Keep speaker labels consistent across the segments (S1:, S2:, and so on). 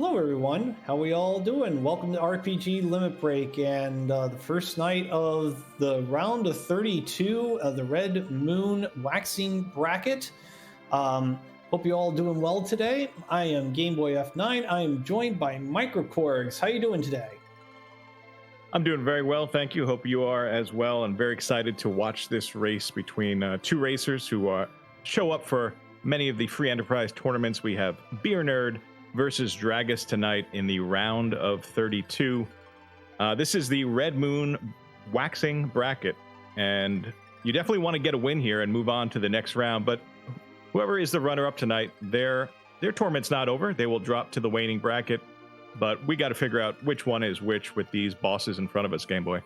S1: Hello, everyone. How we all doing? Welcome to RPG Limit Break and the first night of the round of 32 of the Red Moon Waxing Bracket. Hope you all doing well today. I am Game Boy F9. I am joined by Microcorgs. How you doing today?
S2: I'm doing very well, thank you. Hope you are as well. I'm very excited to watch this race between two racers who show up for many of the free enterprise tournaments. We have beernerd versus Dragus tonight in the round of 32. This is the Red Moon Waxing Bracket, and you definitely want to get a win here and move on to the next round. But whoever is the runner-up tonight, their tournament's not over. They will drop to the waning bracket. But we got to figure out which one is which with these bosses in front of us, Game Boy.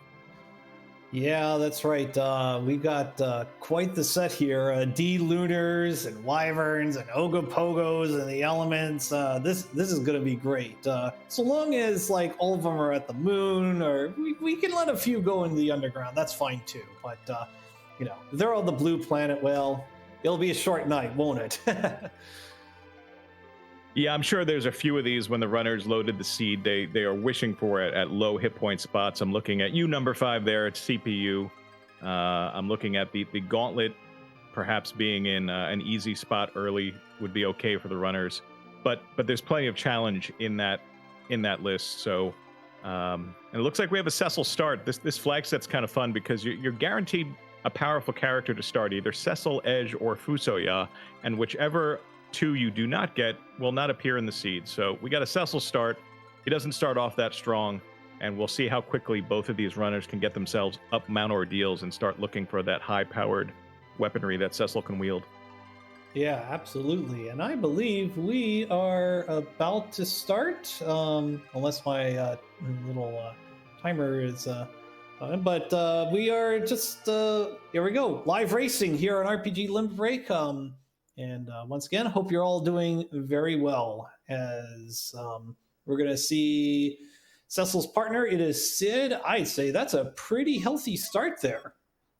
S1: Yeah, that's right. We got quite the set here. D-Lunars and Wyverns and Ogopogos and the Elements. This is going to be great. So long as like all of them are at the moon, or we can let a few go in the underground. That's fine too. But, if they're on the blue planet, well, it'll be a short night, won't it?
S2: Yeah, I'm sure there's a few of these when the runners loaded the seed. They are wishing for it at low hit point spots. I'm looking at you, number 5 there at CPU. I'm looking at the gauntlet perhaps being in an easy spot early would be okay for the runners. But there's plenty of challenge in that list. So and it looks like we have a Cecil start. This flag set's kind of fun because you're guaranteed a powerful character to start, either Cecil, Edge, or Fusoya, and whichever two you do not get will not appear in the seed. So we got a Cecil start. He doesn't start off that strong, and we'll see how quickly both of these runners can get themselves up Mount Ordeals and start looking for that high-powered weaponry that Cecil can wield.
S1: Yeah, absolutely. And I believe we are about to start, unless my little timer is... but we are just... here we go. Live racing here on RPG Limit Break. And once again, hope you're all doing very well, as we're going to see Cecil's partner. It is Sid. I'd say that's a pretty healthy start there.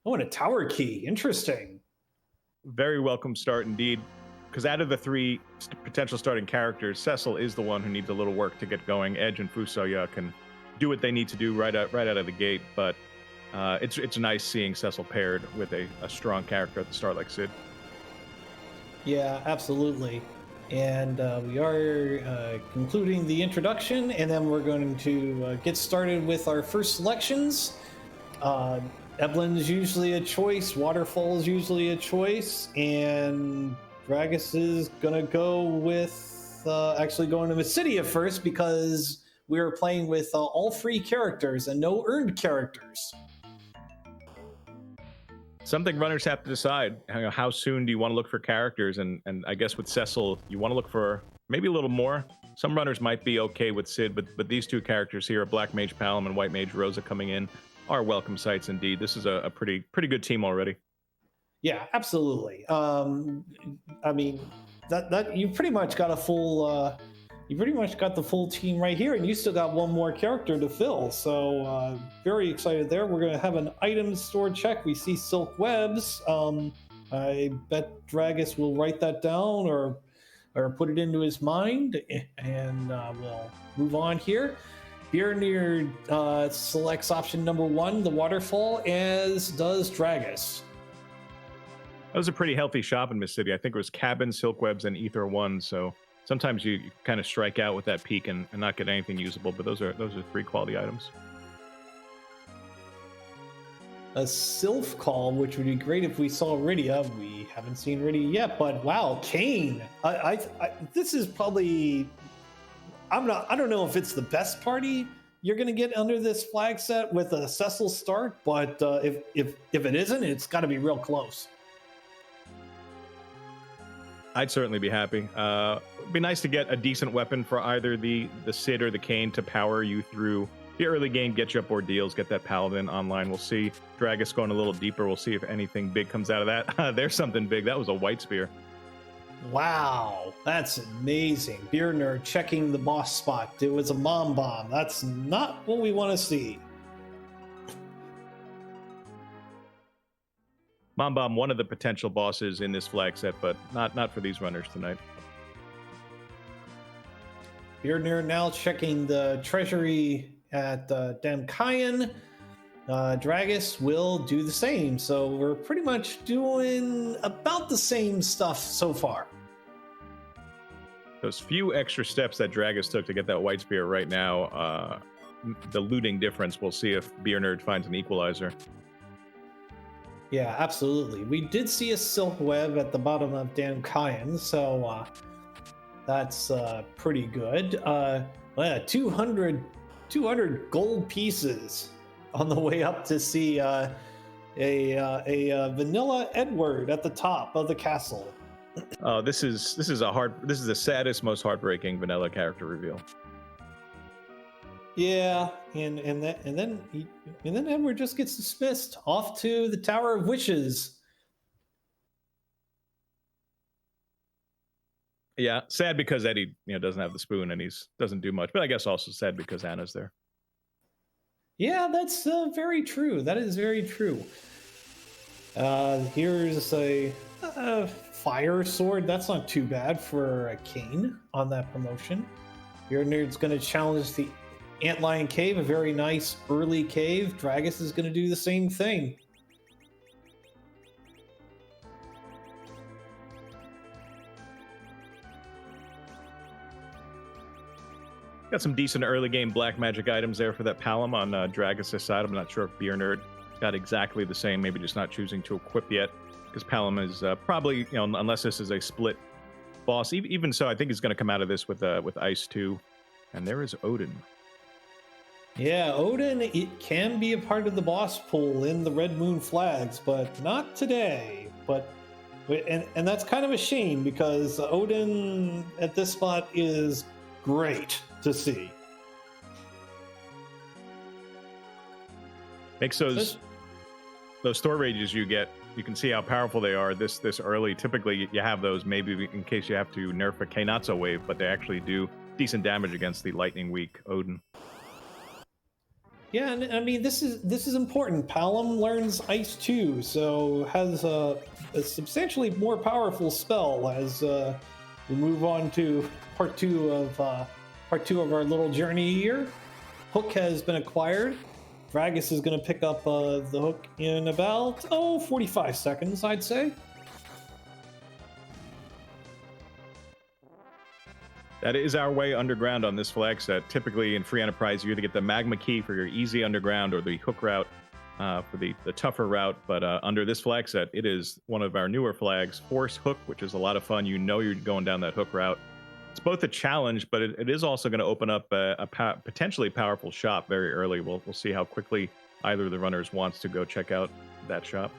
S1: Oh, and a tower key. Interesting.
S2: Very welcome start indeed, because out of the 3 potential starting characters, Cecil is the one who needs a little work to get going. Edge and Fusoya can do what they need to do right out of the gate, but it's nice seeing Cecil paired with a strong character at the start like Sid.
S1: Yeah, absolutely. And we are concluding the introduction, and then we're going to get started with our first selections. Eblin's usually a choice, Waterfall is usually a choice, and Dragus is going to go with actually going to Mysidia first, because we are playing with all free characters and no earned characters.
S2: Something runners have to decide. How soon do you want to look for characters? And I guess with Cecil, you want to look for maybe a little more. Some runners might be okay with Sid, but these 2 characters here, Black Mage Palom and White Mage Rosa coming in, are welcome sights indeed. This is a pretty good team already.
S1: Yeah, absolutely. I mean, that you pretty much got a full... you pretty much got the full team right here, and you still got one more character to fill. So very excited there. We're going to have an item store check. We see silk webs. I bet Dragus will write that down or put it into his mind, and we'll move on here. Beernerd selects option number 1, the waterfall, as does Dragus.
S2: That was a pretty healthy shop in Miss City. I think it was cabin, silk webs, and ether 1. So sometimes you kind of strike out with that peak and not get anything usable, but those are 3 quality items.
S1: A Sylph Call, which would be great if we saw Rydia. We haven't seen Rydia yet, but wow, Kane. I this is probably... I don't know if it's the best party you're going to get under this flag set with a Cecil start, but if it isn't, it's got to be real close.
S2: I'd certainly be happy. It'd be nice to get a decent weapon for either the Sid or the Kane to power you through the early game, get you up Ordeals, get that Paladin online. We'll see. Dragus going a little deeper. We'll see if anything big comes out of that. There's something big. That was a White Spear.
S1: Wow, that's amazing. Beernerd checking the boss spot. It was a mom bomb. That's not what we want to see.
S2: Mom Bomb, one of the potential bosses in this flag set, but not for these runners tonight.
S1: Beernerd now checking the treasury at Damkayan. Dragus will do the same. So we're pretty much doing about the same stuff so far.
S2: Those few extra steps that Dragus took to get that white spear right now, the looting difference, we'll see if Beernerd finds an equalizer.
S1: Yeah, absolutely. We did see a silk web at the bottom of Damkayan, so that's pretty good. 200 gold pieces on the way up to see a vanilla Edward at the top of the castle.
S2: Oh, this is the saddest, most heartbreaking vanilla character reveal.
S1: Yeah, and then Edward just gets dismissed off to the Tower of Wishes.
S2: Yeah, sad because Eddie, doesn't have the spoon and doesn't do much. But I guess also sad because Anna's there.
S1: Yeah, that's very true. That is very true. Here's a fire sword. That's not too bad for a cane on that promotion. Beernerd's going to challenge the Antlion Cave, a very nice early cave. Dragus is going to do the same thing.
S2: Got some decent early game black magic items there for that Palom on Dragus' side. I'm not sure if Beernerd got exactly the same, maybe just not choosing to equip yet, because Palom is probably, unless this is a split boss. Even so, I think he's going to come out of this with Ice 2. And there is Odin.
S1: Yeah, Odin, it can be a part of the boss pool in the Red Moon Flags, but not today. And that's kind of a shame, because Odin at this spot is great to see.
S2: Makes those store rages you get, you can see how powerful they are this early. Typically, you have those maybe in case you have to nerf a Kainatsu wave, but they actually do decent damage against the lightning weak Odin.
S1: Yeah, and I mean this is important. Palom learns Ice 2, so has a substantially more powerful spell as we move on to part two of our little journey here. Hook has been acquired. Dragus is going to pick up the hook in about 45 seconds, I'd say.
S2: That is our way underground on this flag set. Typically in Free Enterprise, you either get the Magma Key for your easy underground or the hook route for the tougher route. But under this flag set, it is one of our newer flags, Force Hook, which is a lot of fun. You're going down that hook route. It's both a challenge, but it is also going to open up a potentially powerful shop very early. We'll see how quickly either of the runners wants to go check out that shop.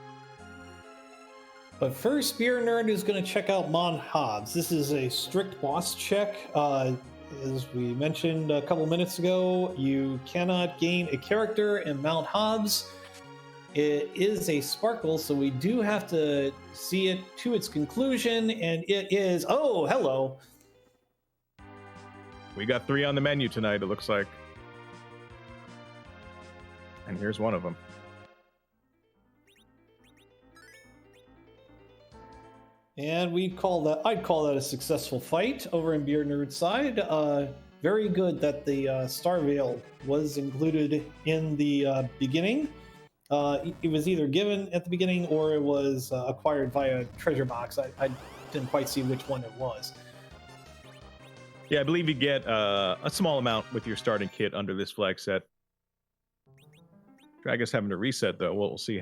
S1: But first, Beernerd is going to check out Mon Hobbs. This is a strict boss check. As we mentioned a couple minutes ago, you cannot gain a character in Mount Hobbs. It is a sparkle, so we do have to see it to its conclusion, and it is... Oh, hello!
S2: We got 3 on the menu tonight, it looks like. And here's one of them.
S1: And I'd call that a successful fight over in Beernerd's side. Very good that the Star Veil was included in the beginning. It was either given at the beginning or it was acquired via treasure box. I didn't quite see which one it was.
S2: Yeah, I believe you get a small amount with your starting kit under this flag set. Dragus having to reset, though. We'll see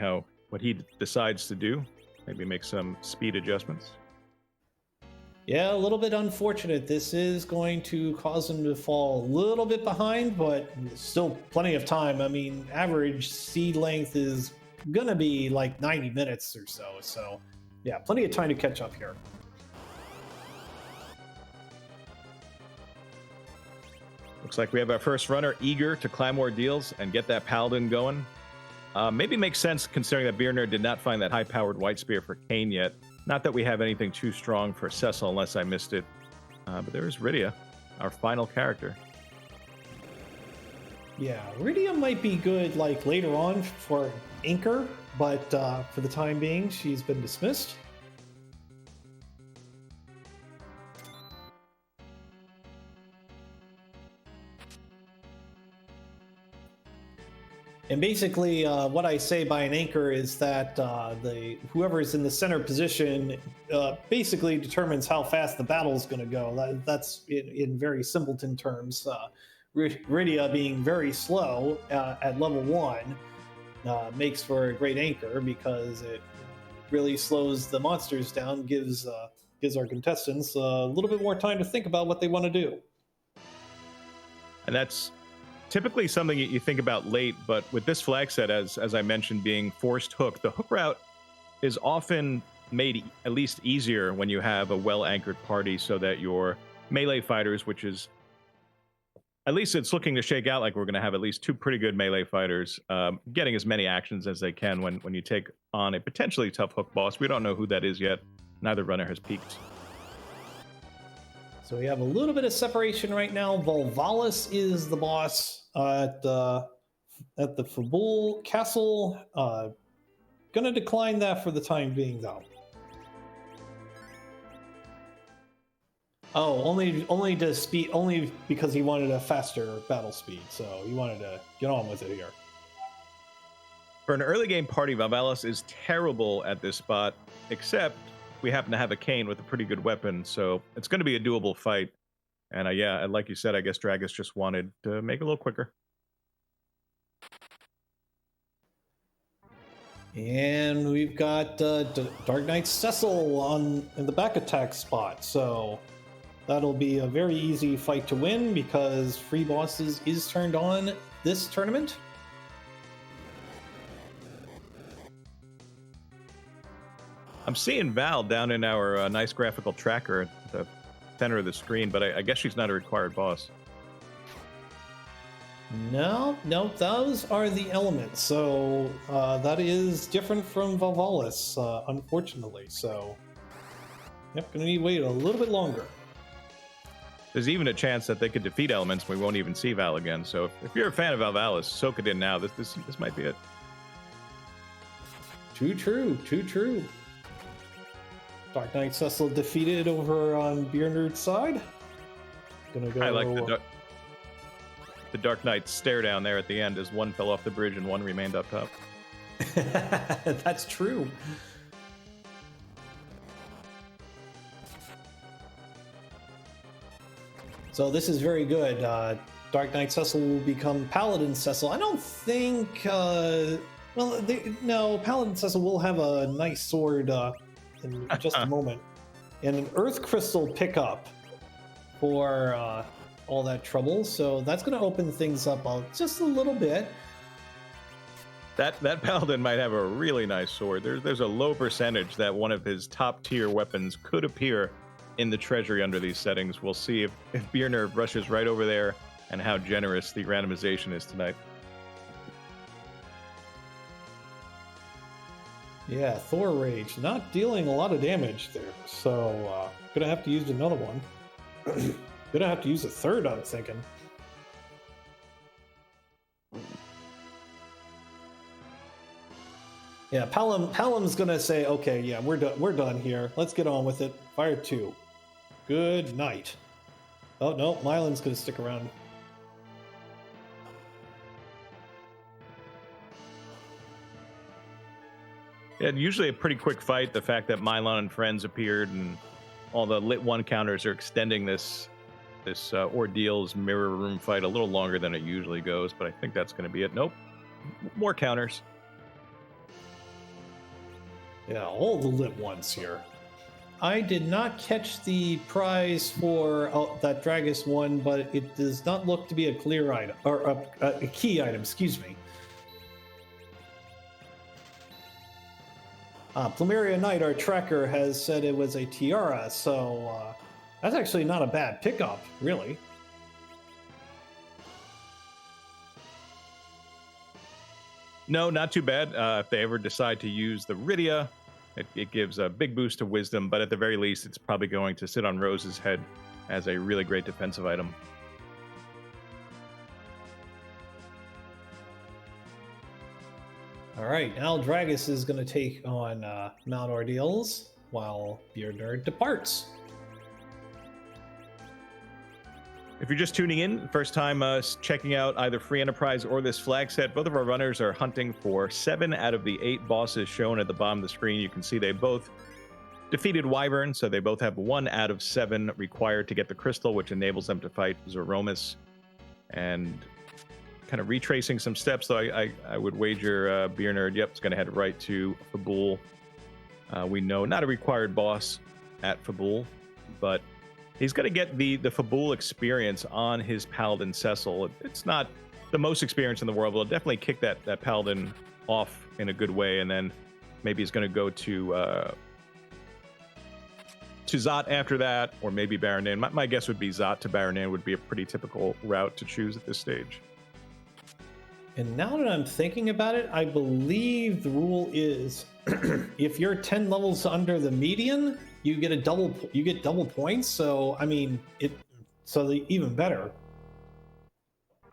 S2: what he decides to do. Maybe make some speed adjustments.
S1: Yeah, a little bit unfortunate. This is going to cause him to fall a little bit behind, but still plenty of time. I mean, average seed length is going to be like 90 minutes or so. So, yeah, plenty of time to catch up here.
S2: Looks like we have our first runner eager to climb ordeals and get that paladin going. Maybe makes sense considering that Beernerd did not find that high-powered white spear for Kane yet. Not that we have anything too strong for Cecil unless I missed it. But there is Rydia, our final character.
S1: Yeah, Rydia might be good like later on for Anchor, but for the time being, she's been dismissed. And basically, what I say by an anchor is that whoever is in the center position basically determines how fast the battle is going to go. That's in very simpleton terms. Rydia being very slow at level 1 makes for a great anchor because it really slows the monsters down, gives our contestants a little bit more time to think about what they want to do.
S2: And that's typically something you think about late, but with this flag set, as I mentioned, being forced hook, the hook route is often made at least easier when you have a well-anchored party so that your melee fighters, which is, at least it's looking to shake out like we're going to have at least 2 pretty good melee fighters, getting as many actions as they can when you take on a potentially tough hook boss. We don't know who that is yet. Neither runner has peaked.
S1: So we have a little bit of separation right now. Volvalis is the boss at the Fabul Castle. Gonna decline that for the time being, though. Oh, only because he wanted a faster battle speed, so he wanted to get on with it here.
S2: For an early game party, Volvalis is terrible at this spot, except we happen to have a cane with a pretty good weapon, so it's going to be a doable fight. And yeah, like you said, I guess Dragus just wanted to make it a little quicker.
S1: And we've got Dark Knight Cecil in the back attack spot, so that'll be a very easy fight to win because free bosses is turned on this tournament.
S2: I'm seeing Val down in our nice graphical tracker at the center of the screen, but I guess she's not a required boss.
S1: No, those are the elements. So that is different from Volvalis, unfortunately. So, yep, gonna need to wait a little bit longer.
S2: There's even a chance that they could defeat elements and we won't even see Val again. So if you're a fan of Volvalis, soak it in now. This might be it.
S1: Too true. Dark Knight Cecil defeated over on beernerd's side. Gonna go.
S2: I like the Dark Knight stare down there at the end as one fell off the bridge and one remained up top.
S1: That's true. So this is very good. Dark Knight Cecil will become Paladin Cecil. I don't think... no, Paladin Cecil will have a nice sword in just a moment. And an Earth Crystal pickup for all that trouble. So that's going to open things up just a little bit.
S2: That Paladin might have a really nice sword. There's a low percentage that one of his top tier weapons could appear in the treasury under these settings. We'll see if beernerd rushes right over there and how generous the randomization is tonight.
S1: Yeah, Thor Rage, not dealing a lot of damage there. So, gonna have to use another one. Gonna have to use a third, I'm thinking. Yeah, Palam's gonna say, okay, yeah, we're done here. Let's get on with it. Fire 2. Good night. Oh, no, Mylan's gonna stick around.
S2: Yeah, usually a pretty quick fight. The fact that Mylon and friends appeared and all the lit 1 counters are extending this ordeal's mirror room fight a little longer than it usually goes, but I think that's going to be it. Nope. More counters.
S1: Yeah, all the lit ones here. I did not catch the prize for that Dragus one, but it does not look to be a clear item, or a key item, excuse me. Plumeria Knight, our tracker, has said it was a tiara, so that's actually not a bad pickup, really.
S2: No, not too bad. If they ever decide to use the Rydia, it gives a big boost to wisdom, but at the very least, it's probably going to sit on Rose's head as a really great defensive item.
S1: All right, now Dragus is going to take on Mount Ordeals while beernerd departs.
S2: If you're just tuning in, first time checking out either Free Enterprise or this flag set, both of our runners are hunting for 7 out of the 8 bosses shown at the bottom of the screen. You can see they both defeated Wyvern, so they both have 1 out of 7 required to get the crystal, which enables them to fight Zeromus. And kind of retracing some steps, though, I would wager beernerd, yep, is going to head right to Fabul. We know not a required boss at Fabul, but he's going to get the Fabul experience on his Paladin Cecil. It's not the most experience in the world, but it'll definitely kick that Paladin off in a good way, and then maybe he's going to go to Zot after that, or maybe Baronin. My guess would be Zot to Baronin would be a pretty typical route to choose at this stage.
S1: And now that I'm thinking about it, I believe the rule is if you're 10 levels under the median, you get double points. So I mean, even better.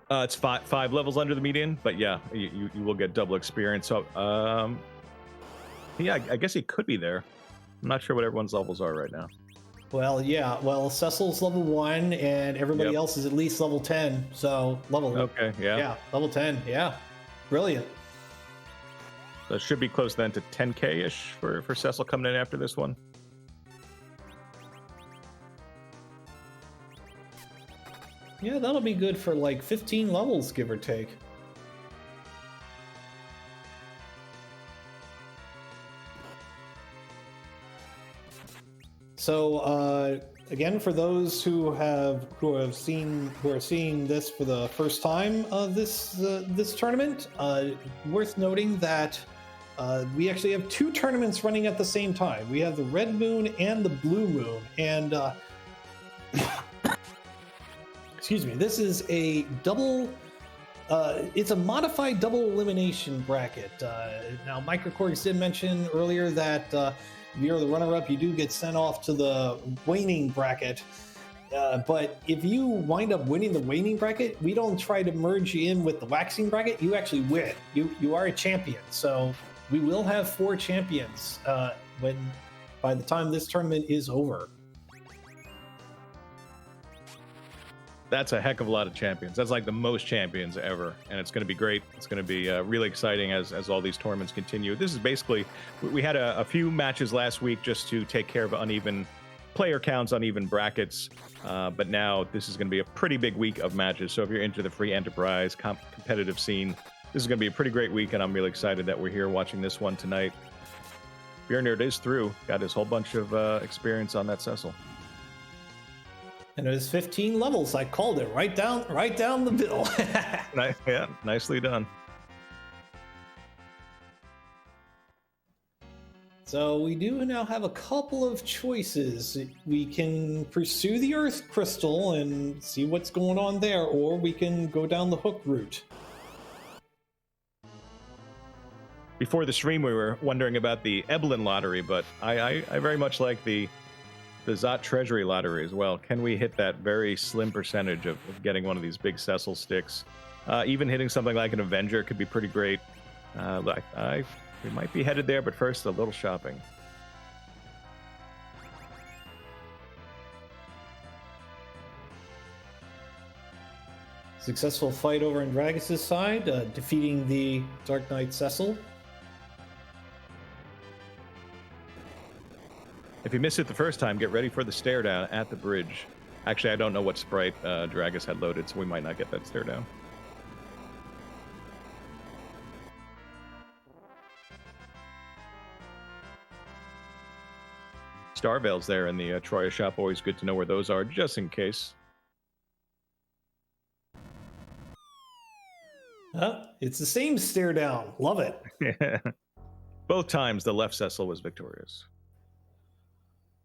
S2: It's five levels under the median, but yeah, you will get double experience. So yeah, I guess he could be there. I'm not sure what everyone's levels are right now.
S1: Well, yeah. Well, Cecil's level 1, and everybody else is at least level 10. So
S2: Okay,
S1: yeah, level 10. Yeah, brilliant.
S2: So it should be close then to 10k-ish for Cecil coming in after this one.
S1: Yeah, that'll be good for like 15 levels, give or take. So again, for those who are seeing this for the first time, this tournament, worth noting that we actually have 2 tournaments running at the same time. We have the Red Moon and the Blue Moon, and excuse me, this is a double. It's a modified double elimination bracket. Now, Microcorgs did mention earlier that if you're the runner-up, you do get sent off to the waning bracket. But if you wind up winning the waning bracket, we don't try to merge you in with the waxing bracket. You actually win. You are a champion. So we will have 4 champions by the time this tournament is over.
S2: That's a heck of a lot of champions. That's like the most champions ever, and it's going to be great. It's going to be really exciting as all these tournaments continue. This is basically, we had a few matches last week just to take care of uneven player counts, uneven brackets, but now this is going to be a pretty big week of matches. So if you're into the free enterprise competitive scene, this is going to be a pretty great week, and I'm really excited that we're here watching this one tonight. beernerd is through, got his whole bunch of experience on that Cecil.
S1: And it was 15 levels. I called it right down the middle.
S2: Yeah, nicely done.
S1: So we do now have a couple of choices. We can pursue the Earth Crystal and see what's going on there, or we can go down the Hook route.
S2: Before the stream, we were wondering about the Eblin lottery, but I very much like the Zot Treasury lottery as well. Can we hit that very slim percentage of getting one of these big Cecil sticks? Even hitting something like an Avenger could be pretty great. We might be headed there, but first, a little shopping.
S1: Successful fight over on Dragus' side, defeating the Dark Knight Cecil.
S2: If you missed it the first time, get ready for the stare down at the bridge. Actually, I don't know what sprite Dragus had loaded, so we might not get that stare down. Starveil's there in the Troya shop. Always good to know where those are, just in case.
S1: It's the same stare down. Love it.
S2: Yeah. Both times the left Cecil was victorious.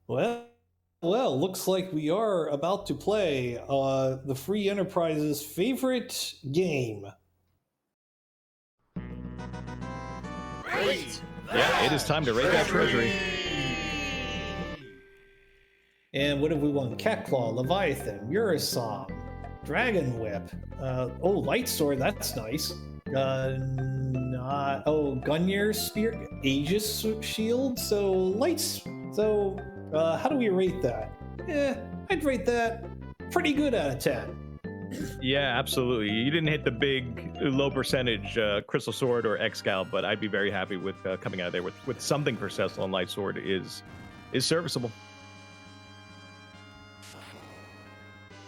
S1: Well, looks like we are about to play the Free Enterprise's favorite game.
S3: Great.
S2: Yeah, it is time to raid that treasury.
S1: And what have we won? Catclaw, Leviathan, Murasong, Dragon Whip. Light Sword, that's nice. Gungnir Spear, Aegis Shield. So, how do we rate that? I'd rate that pretty good out of 10.
S2: Yeah, absolutely. You didn't hit the big low percentage Crystal Sword or X-Scout, but I'd be very happy with coming out of there with something for Cecil, and Light Sword is serviceable.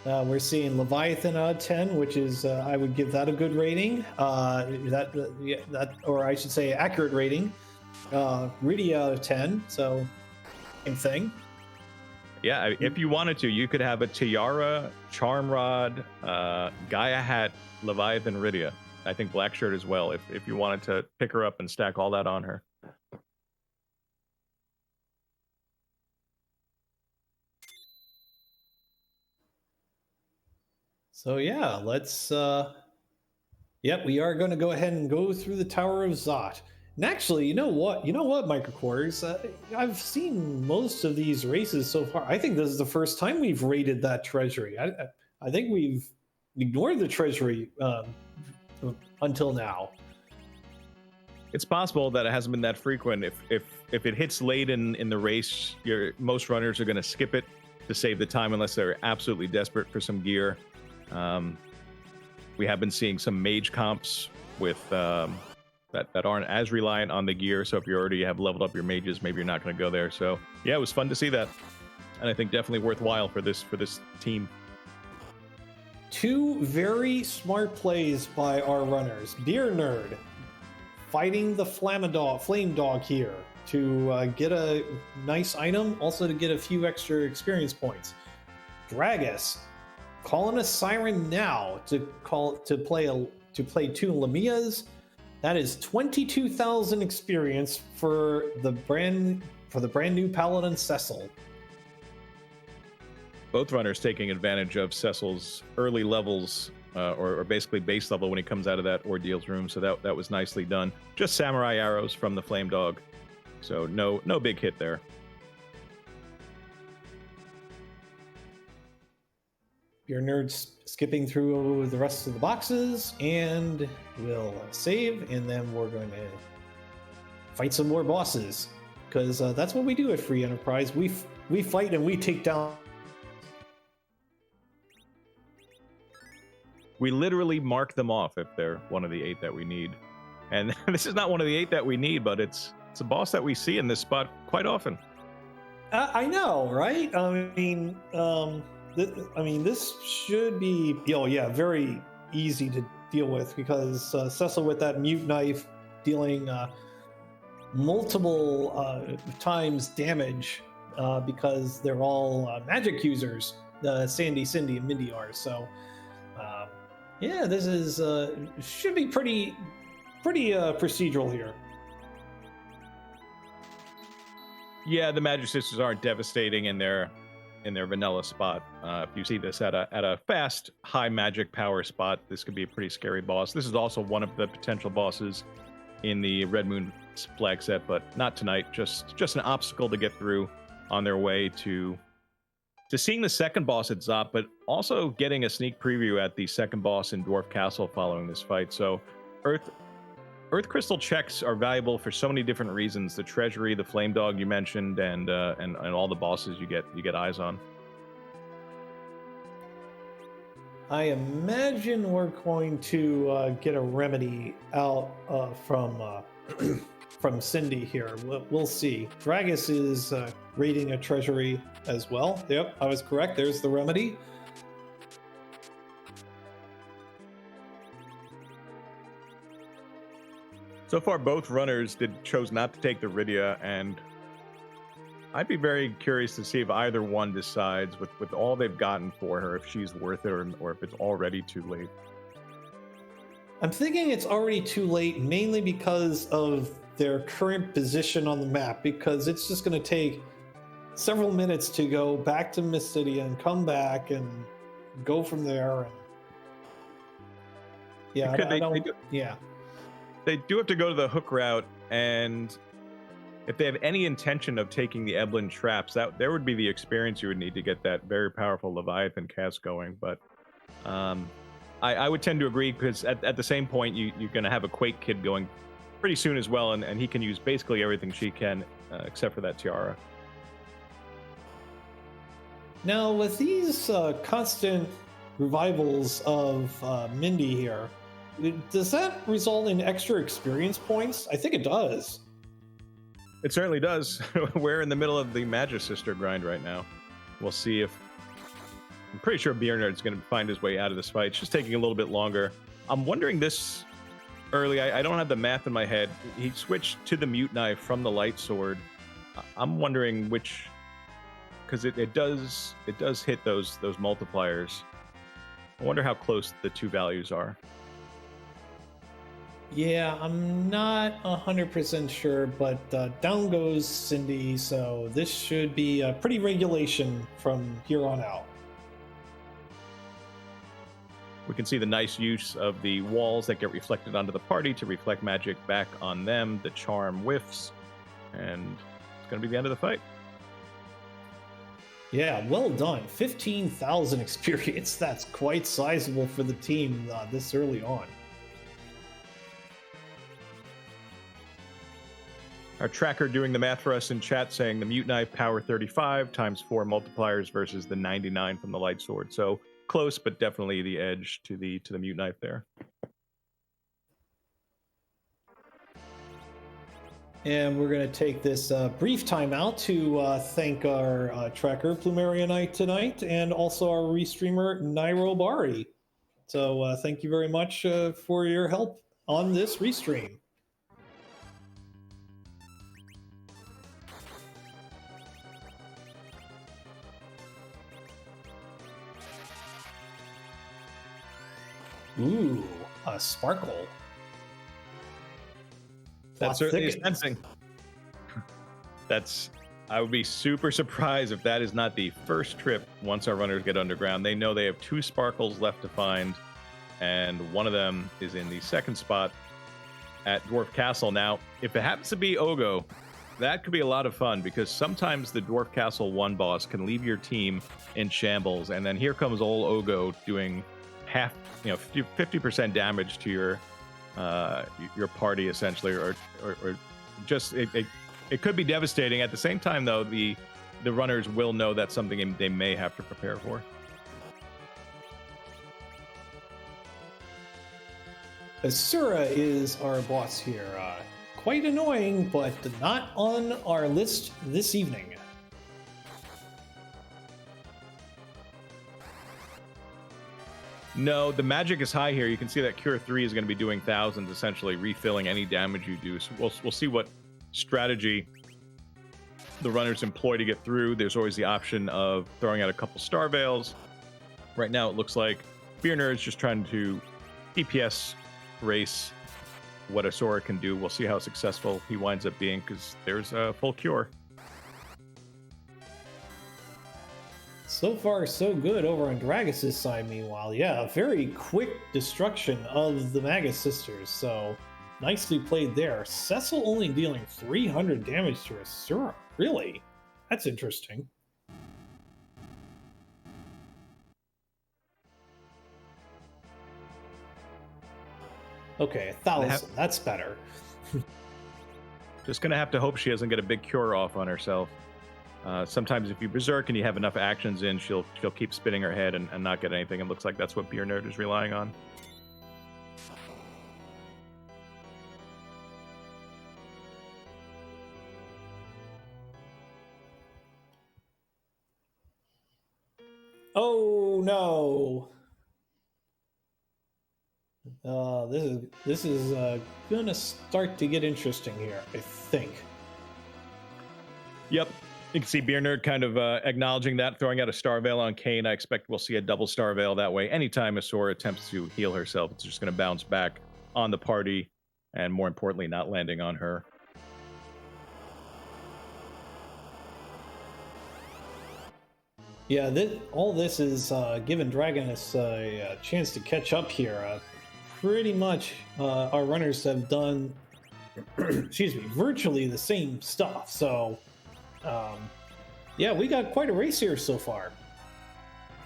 S1: We're seeing Leviathan out of 10, which is I would give that a good rating. That, or I should say, accurate rating. Rydia out of 10, so same thing.
S2: Yeah, if you wanted to, you could have a Tiara, Charm Rod, Gaia Hat, Leviathan, Rydia. I think Black Shirt as well, if you wanted to pick her up and stack all that on her.
S1: So yeah, let's. Yep, we are going to go ahead and go through the Tower of Zot. And actually, you know what, Microquarters? I've seen most of these races so far. I think this is the first time we've raided that treasury. I think we've ignored the treasury until now.
S2: It's possible that it hasn't been that frequent. If it hits late in the race, most runners are going to skip it to save the time unless they're absolutely desperate for some gear. We have been seeing some mage comps with that aren't as reliant on the gear. So if you already have leveled up your mages, maybe you're not going to go there. So yeah, it was fun to see that, and I think definitely worthwhile for this team.
S1: Two very smart plays by our runners. beernerd fighting the flame dog here to get a nice item, also to get a few extra experience points. Dragus calling a siren now to play two Lamias. That is 22,000 experience for the brand new Paladin Cecil.
S2: Both runners taking advantage of Cecil's early levels, or basically base level when he comes out of that ordeals room. So that was nicely done. Just samurai arrows from the flame dog, so no big hit there.
S1: beernerd skipping through the rest of the boxes, and we'll save, and then we're going to fight some more bosses, because that's what we do at Free Enterprise. We fight and we take down.
S2: We literally mark them off if they're one of the 8 that we need, and this is not one of the 8 that we need, but it's a boss that we see in this spot quite often.
S1: I know, right? This should be, very easy to deal with, because Cecil with that mute knife dealing multiple times damage because they're all magic users. Sandy, Cindy, and Mindy are. So, this is should be pretty procedural here.
S2: Yeah, the Magic Sisters aren't devastating in their vanilla spot. If you see this at a fast, high magic power spot, this could be a pretty scary boss. This is also one of the potential bosses in the Red Moon flag set, but not tonight. Just an obstacle to get through on their way to seeing the second boss at Zot, but also getting a sneak preview at the second boss in Dwarf Castle following this fight. So Earth Crystal checks are valuable for so many different reasons. The treasury, the flame dog you mentioned, and all the bosses you get eyes on.
S1: I imagine we're going to get a remedy out from Cindy here. We'll see. Dragus is raiding a treasury as well. Yep, I was correct. There's the remedy.
S2: So far, both runners chose not to take the Rydia, and I'd be very curious to see if either one decides, with all they've gotten for her, if she's worth it or if it's already too late.
S1: I'm thinking it's already too late, mainly because of their current position on the map, because it's just going to take several minutes to go back to Mystidia and come back and go from there. And yeah,
S2: They do have to go to the hook route, and if they have any intention of taking the Eblin traps, there would be the experience you would need to get that very powerful Leviathan cast going. But I would tend to agree, because at the same point, you're going to have a Quake Kid going pretty soon as well, and he can use basically everything she can, except for that tiara.
S1: Now, with these constant revivals of Mindy here, does that result in extra experience points? I think it does.
S2: It certainly does. We're in the middle of the Magister grind right now. We'll see if... I'm pretty sure beernerd's going to find his way out of this fight. It's just taking a little bit longer. I'm wondering this early. I don't have the math in my head. He switched to the mute knife from the light sword. I'm wondering which... Because it does hit those multipliers. I wonder how close the two values are.
S1: Yeah, I'm not 100% sure, but down goes Cindy, so this should be a pretty regulation from here on out.
S2: We can see the nice use of the walls that get reflected onto the party to reflect magic back on them. The charm whiffs, and it's going to be the end of the fight.
S1: Yeah, well done. 15,000 experience. That's quite sizable for the team this early on.
S2: Our tracker doing the math for us in chat saying the mute knife power 35 times 4 multipliers versus the 99 from the light sword. So close, but definitely the edge to the mute knife there.
S1: And we're going to take this brief time out to thank our tracker, Plumeria Knight, tonight, and also our restreamer, Nairo Bari. So thank you very much for your help on this restream. Ooh, a sparkle.
S2: That's certainly sensing. I would be super surprised if that is not the first trip once our runners get underground. They know they have 2 sparkles left to find, and one of them is in the second spot at Dwarf Castle. Now, if it happens to be Ogo, that could be a lot of fun, because sometimes the Dwarf Castle 1 boss can leave your team in shambles, and then here comes old Ogo doing 50% damage to your party, essentially, or just it could be devastating. At the same time, though, the runners will know that's something they may have to prepare for.
S1: Asura is our boss here. Quite annoying, but not on our list this evening.
S2: No, the magic is high here. You can see that Cure 3 is going to be doing thousands, essentially refilling any damage you do. So we'll see what strategy the runners employ to get through. There's always the option of throwing out a couple Star Veils. Right now, it looks like beernerd's just trying to DPS race what Asura can do. We'll see how successful he winds up being, because there's a full cure.
S1: So far, so good over on Dragus' side, meanwhile. Yeah, a very quick destruction of the Magus Sisters, so nicely played there. Cecil only dealing 300 damage to Asura. Really? That's interesting. Okay, 1,000. That's better.
S2: Just going to have to hope she doesn't get a big cure off on herself. Sometimes if you berserk and you have enough actions in, she'll keep spinning her head and not get anything. It looks like that's what beernerd is relying on.
S1: Oh no! This is gonna start to get interesting here, I think.
S2: Yep. You can see beernerd kind of acknowledging that, throwing out a Star Veil on Kane. I expect we'll see a double Star Veil that way. Anytime Asura attempts to heal herself, it's just going to bounce back on the party, and more importantly, not landing on her.
S1: Yeah, all this is giving Dragus a chance to catch up here. Pretty much our runners have done, excuse me, virtually the same stuff. So, yeah, we got quite a race here so far.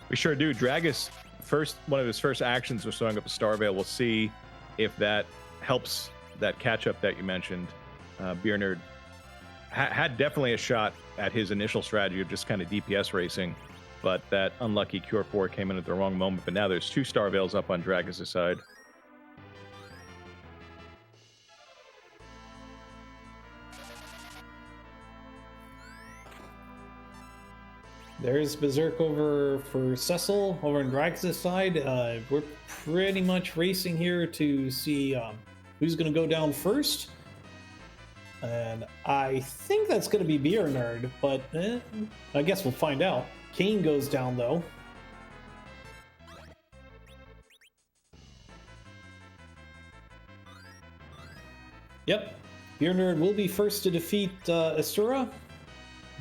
S2: We sure do. Dragus, one of his first actions was throwing up a Star Veil. We'll see if that helps that catch up that you mentioned. beernerd had definitely a shot at his initial strategy of just kind of DPS racing. but that unlucky Cure 4 came in at the wrong moment. But now there's 2 Star Veils up on Dragus' side.
S1: There's Berserk over for Cecil over on Dragus' side. We're pretty much racing here to see who's going to go down first. And I think that's going to be beernerd, but I guess we'll find out. Kane goes down, though. Yep, beernerd will be first to defeat Asura.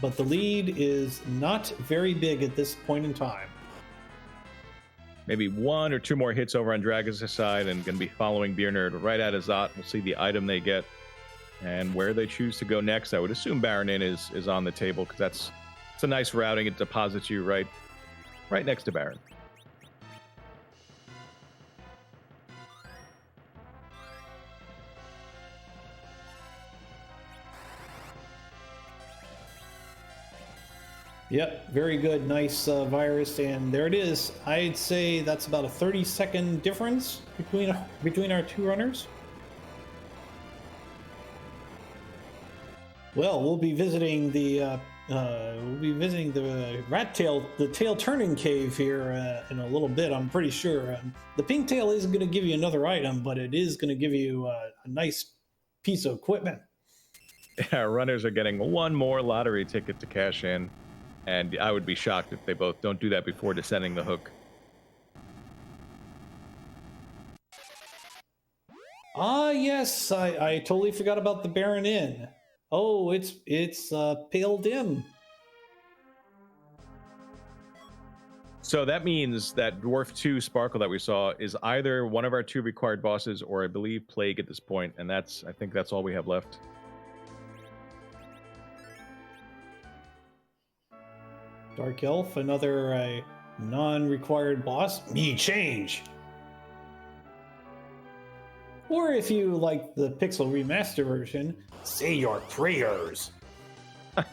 S1: But the lead is not very big at this point in time.
S2: Maybe 1 or 2 more hits over on Dragus' side, and going to be following beernerd right at Azat. We'll see the item they get and where they choose to go next. I would assume Baron Inn is on the table, because it's a nice routing. It deposits you right next to Baron.
S1: Yep, very good, nice virus, and there it is. I'd say that's about a 30-second difference between our 2 runners. Well, we'll be visiting the rat tail, the tail turning cave here in a little bit. I'm pretty sure. The pink tail isn't going to give you another item, but it is going to give you a nice piece of equipment.
S2: Yeah, runners are getting 1 more lottery ticket to cash in. And I would be shocked if they both don't do that before descending the hook.
S1: Ah, yes, I totally forgot about the Baron Inn. Oh, it's pale dim.
S2: So that means that Dwarf 2 Sparkle that we saw is either one of our 2 required bosses, or I believe Plague at this point, and I think that's all we have left.
S1: Dark Elf, another non-required boss. Me change. Or if you like the Pixel Remaster version, say your prayers.
S2: I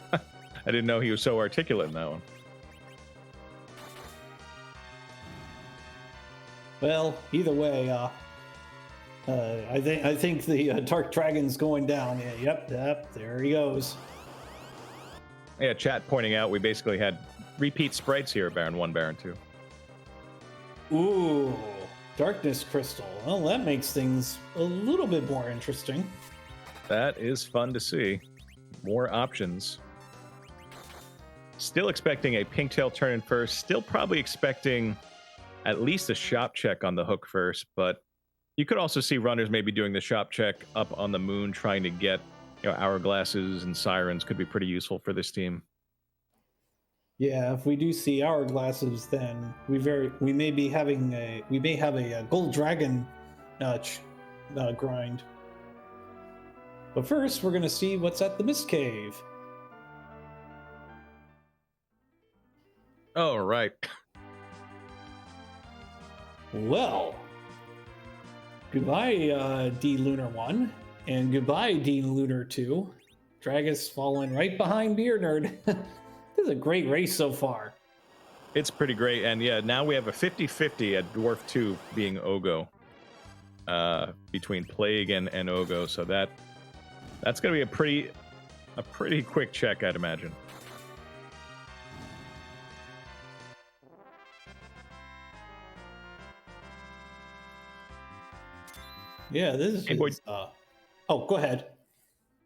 S2: didn't know he was so articulate in that one.
S1: Well, either way, I think the Dark Dragon's going down. Yeah, yep, there he goes.
S2: Yeah, chat pointing out we basically had repeat sprites here, Baron 1, Baron 2.
S1: Ooh, Darkness Crystal. Well, that makes things a little bit more interesting.
S2: That is fun to see. More options. Still expecting a pink tail turn in first. Still probably expecting at least a shop check on the hook first, but you could also see runners maybe doing the shop check up on the moon, trying to get hourglasses and sirens. Could be pretty useful for this team.
S1: Yeah, if we do see hourglasses, then we may have a gold dragon grind. But first, we're gonna see what's at the Mist Cave.
S2: Oh, right.
S1: Well, goodbye, D Lunar 1, and goodbye, D Lunar 2. Dragus falling right behind beernerd. This is a great race so far.
S2: It's pretty great, and yeah, now we have a 50-50 at Dwarf 2 being Ogo. Between Plague and Ogo, so that's going to be a pretty quick check, I'd imagine.
S1: Yeah, this is. Oh, go ahead.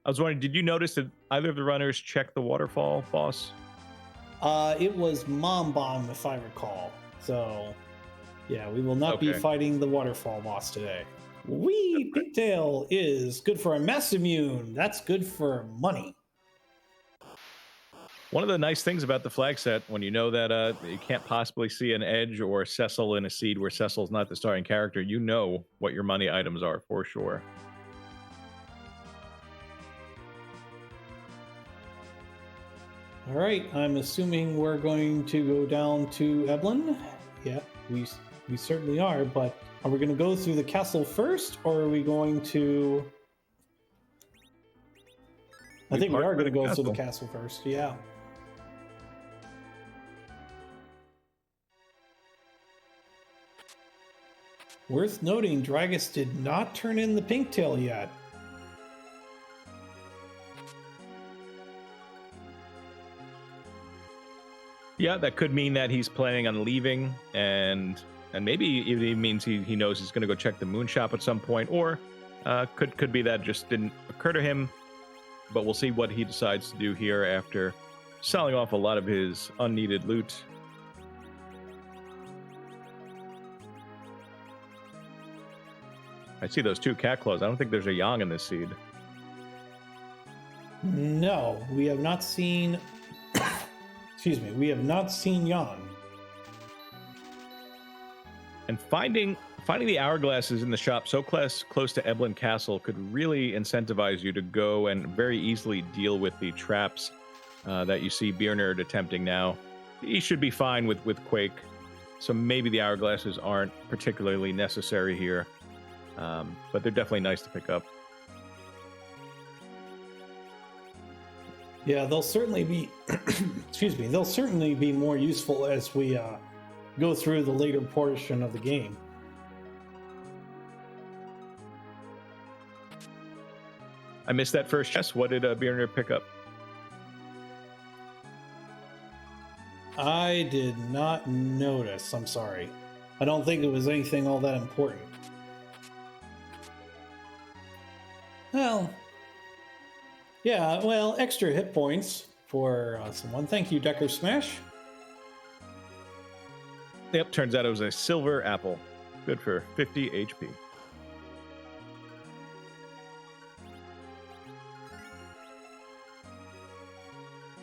S2: I was wondering, did you notice that either of the runners checked the waterfall boss?
S1: It was Mom Bomb, if I recall. So, yeah, we will not be fighting the waterfall boss today. Wee Pigtail is good for a mass immune. That's good for money.
S2: One of the nice things about the flag set, when you know that you can't possibly see an Edge or Cecil in a seed where Cecil's not the starting character, you know what your money items are for sure.
S1: All right, I'm assuming we're going to go down to Eblin. Yeah, we certainly are, but are we going to go through the castle first, or are we going to... I think we are going to go through the castle first, yeah. Worth noting, Dragus did not turn in the pink tail yet.
S2: Yeah, that could mean that he's planning on leaving, and maybe it means he knows he's going to go check the moon shop at some point, or could be that just didn't occur to him. But we'll see what he decides to do here after selling off a lot of his unneeded loot. I see those 2 cat claws. I don't think there's a yang in this seed.
S1: No, we have not seen... Excuse me, we have not seen yang.
S2: And finding the hourglasses in the shop so close to Eblin Castle could really incentivize you to go and very easily deal with the traps that you see beernerd attempting now. He should be fine with Quake, so maybe the hourglasses aren't particularly necessary here. But they're definitely nice to pick up.
S1: Yeah, they'll certainly be excuse me, they'll certainly be more useful as we go through the later portion of the game.
S2: I missed that first chest. What did beernerd pick up?
S1: I did not notice. I'm sorry. I don't think it was anything all that important. Well, yeah, well, extra hit points for someone. Thank you, Decker Smash.
S2: Yep, turns out it was a silver apple. Good for 50 HP.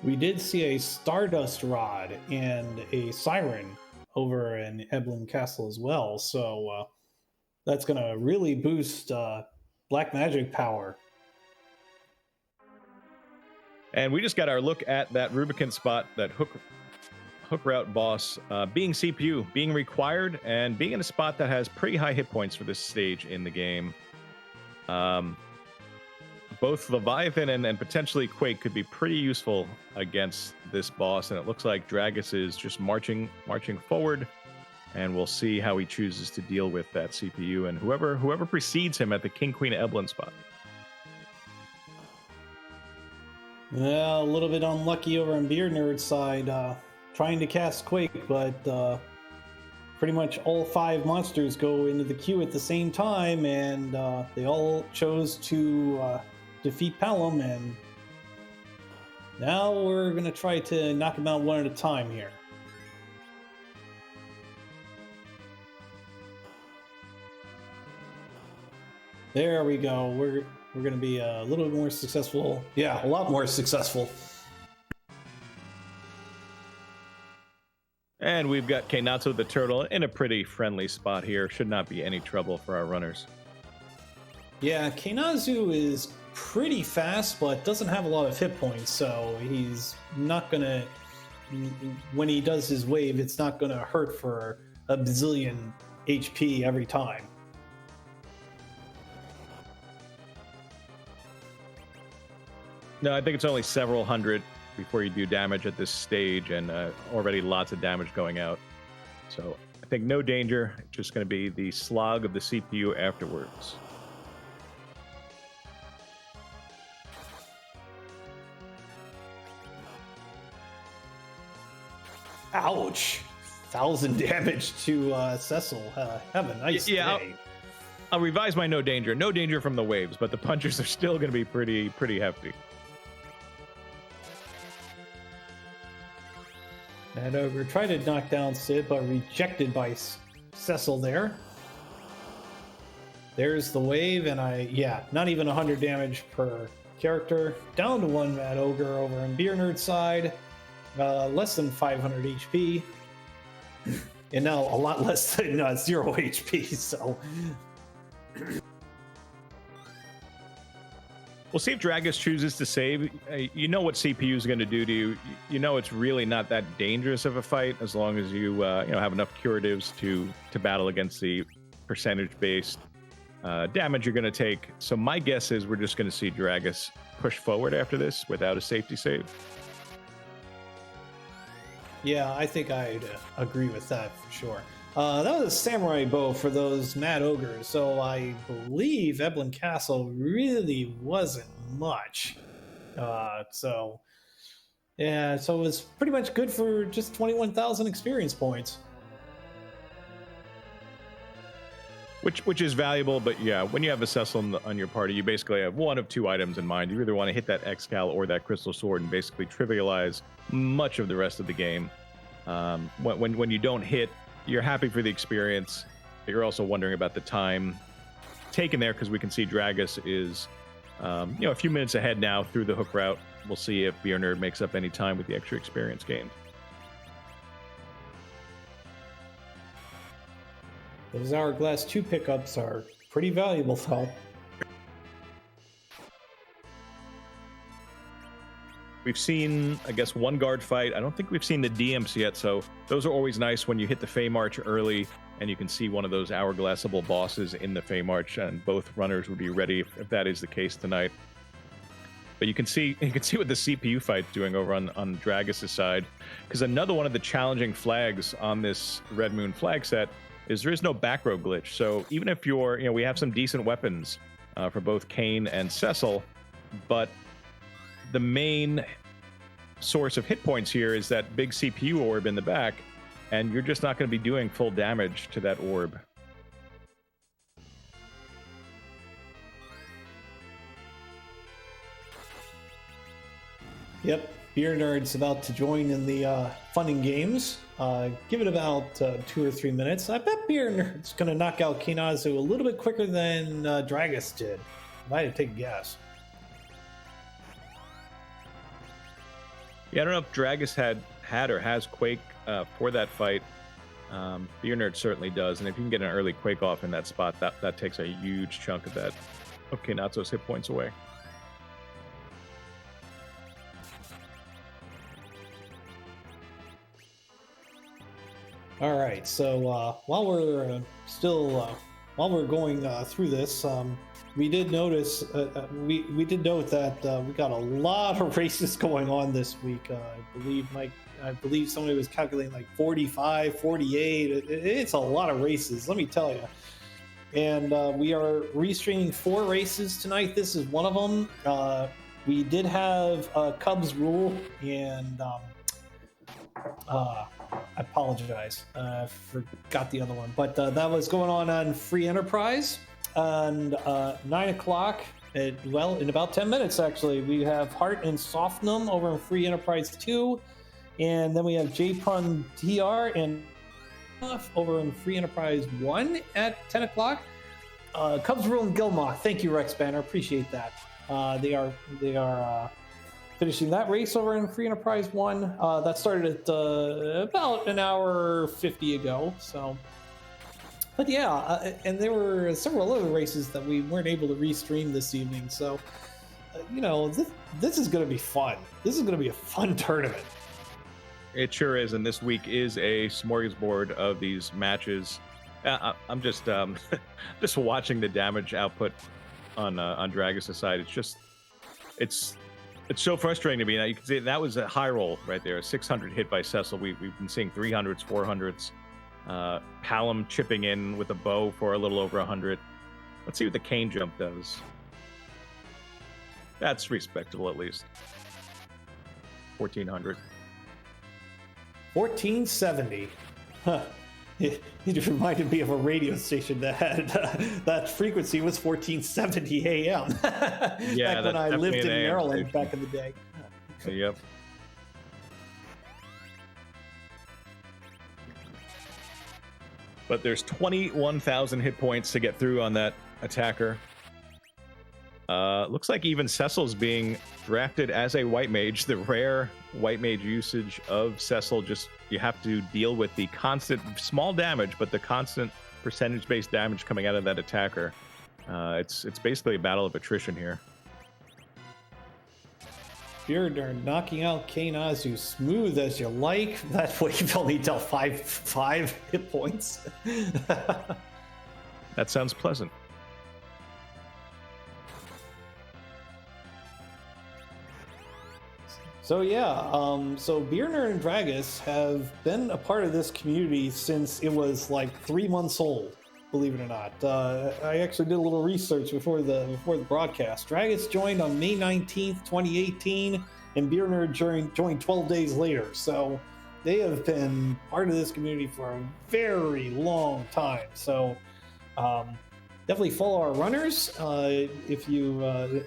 S1: We did see a Stardust Rod and a Siren over in Eblin Castle as well, so that's going to really boost black magic power.
S2: And we just got our look at that Rubicon spot, that hook route boss, being CPU, being required, and being in a spot that has pretty high hit points for this stage in the game. Both Leviathan and potentially Quake could be pretty useful against this boss, and it looks like Dragus is just marching forward, and we'll see how he chooses to deal with that CPU and whoever precedes him at the King Queen Eblin spot.
S1: Well, a little bit unlucky over on beernerd's side, trying to cast Quake, but pretty much all 5 monsters go into the queue at the same time, and they all chose to defeat Palom, and now we're going to try to knock them out one at a time here. There we go. We're going to be a little bit more successful. Yeah, a lot more successful.
S2: And we've got Keinatsu the turtle in a pretty friendly spot here. Should not be any trouble for our runners.
S1: Yeah, Keinatsu is pretty fast, but doesn't have a lot of hit points, so he's not going to... When he does his wave, it's not going to hurt for a bazillion HP every time.
S2: No, I think it's only several hundred before you do damage at this stage, and already lots of damage going out. So I think no danger. It's just going to be the slog of the CPU afterwards.
S1: Ouch! 1,000 damage to Cecil. Have a nice day.
S2: I'll revise my no danger. No danger from the waves, but the punches are still going to be pretty hefty.
S1: And Ogre tried to knock down Sid, but rejected by Cecil there. There's the wave, and not even 100 damage per character. Down to 1 Mad Ogre over on beernerd's side. Less than 500 HP. And now a lot less than 0 HP, so...
S2: We'll see if Dragus chooses to save. You know what CPU is going to do to you. You know it's really not that dangerous of a fight as long as you have enough curatives to battle against the percentage-based damage you're going to take. So my guess is we're just going to see Dragus push forward after this without a safety save.
S1: Yeah, I think I'd agree with that for sure. That was a samurai bow for those mad ogres, so I believe Eblin Castle really wasn't much. So yeah, so it was pretty much good for just 21,000 experience points.
S2: Which is valuable, but yeah, when you have a Cecil on your party, you basically have one of two items in mind. You either want to hit that Excal or that Crystal Sword and basically trivialize much of the rest of the game. When you don't hit, you're happy for the experience, but you're also wondering about the time taken there, because we can see Dragus is a few minutes ahead now through the hook route. We'll see if beernerd makes up any time with the extra experience gained.
S1: Those Hourglass 2 pickups are pretty valuable, though.
S2: We've seen, I guess, one guard fight. I don't think we've seen the DMs yet, so those are always nice when you hit the Fey March early and you can see one of those hourglassable bosses in the Fey March, and both runners would be ready if that is the case tonight. But you can see what the CPU fight's doing over on Dragus' side, because another one of the challenging flags on this Red Moon flag set is there is no back row glitch. So even if we have some decent weapons for both Kain and Cecil, but the main source of hit points here is that big CPU orb in the back, and you're just not going to be doing full damage to that orb.
S1: Yep, beernerd's about to join in the fun and games. Give it about 2 or 3 minutes. I bet beernerd's going to knock out Kainazu a little bit quicker than Dragus did. If I had to take a guess.
S2: Yeah, I don't know if Dragus had or has Quake for that fight. Beernerd certainly does, and if you can get an early Quake off in that spot, that takes a huge chunk of Kainazu's hit points away.
S1: All right, so while we're going through this, we did notice we did note that we got a lot of races going on this week. I believe somebody was calculating like 45, 48. It's a lot of races, let me tell you. And we are restreaming 4 races tonight. This is one of them. We did have Cubs Rule, and I apologize. Forgot the other one. But that was going on Free Enterprise. And 9 o'clock, in about 10 minutes, actually, we have Heart and Softnum over in Free Enterprise 2. And then we have J-Pun TR and over in Free Enterprise 1 at 10 o'clock. Cubs Rule and Gilmoth. Thank you, Rex Banner. Appreciate that. They are finishing that race over in Free Enterprise 1. That started at about an hour 50 ago. So, but yeah, and there were several other races that we weren't able to restream this evening. So, this is going to be fun. This is going to be a fun tournament.
S2: It sure is, and this week is a smorgasbord of these matches. I'm just just watching the damage output on Dragus' side. It's so frustrating to me. Now you can see that was a high roll right there, a 600 hit by Cecil. We've been seeing 300s, 400s. Palom chipping in with a bow for a little over 100. Let's see what the Kain jump does. That's respectable, at least. 1400.
S1: 1470. Huh. It reminded me of a radio station that had that frequency was 1470 AM.
S2: Yeah,
S1: back when I lived in Maryland
S2: station.
S1: back in the day.
S2: Yep. But there's 21,000 hit points to get through on that attacker. Looks like even Cecil's being drafted as a white mage. The rare white mage usage of Cecil, just you have to deal with the constant small damage, but the constant percentage-based damage coming out of that attacker. It's basically a battle of attrition here.
S1: You're knocking out Kainazu smooth as you like. That way you've only dealt five hit points.
S2: That sounds pleasant.
S1: So yeah, so beernerd and Dragus have been a part of this community since it was like 3 months old. Believe it or not, I actually did a little research before the broadcast. Dragus joined on May 19th, 2018, and beernerd joined 12 days later. So they have been part of this community for a very long time. So definitely follow our runners if you.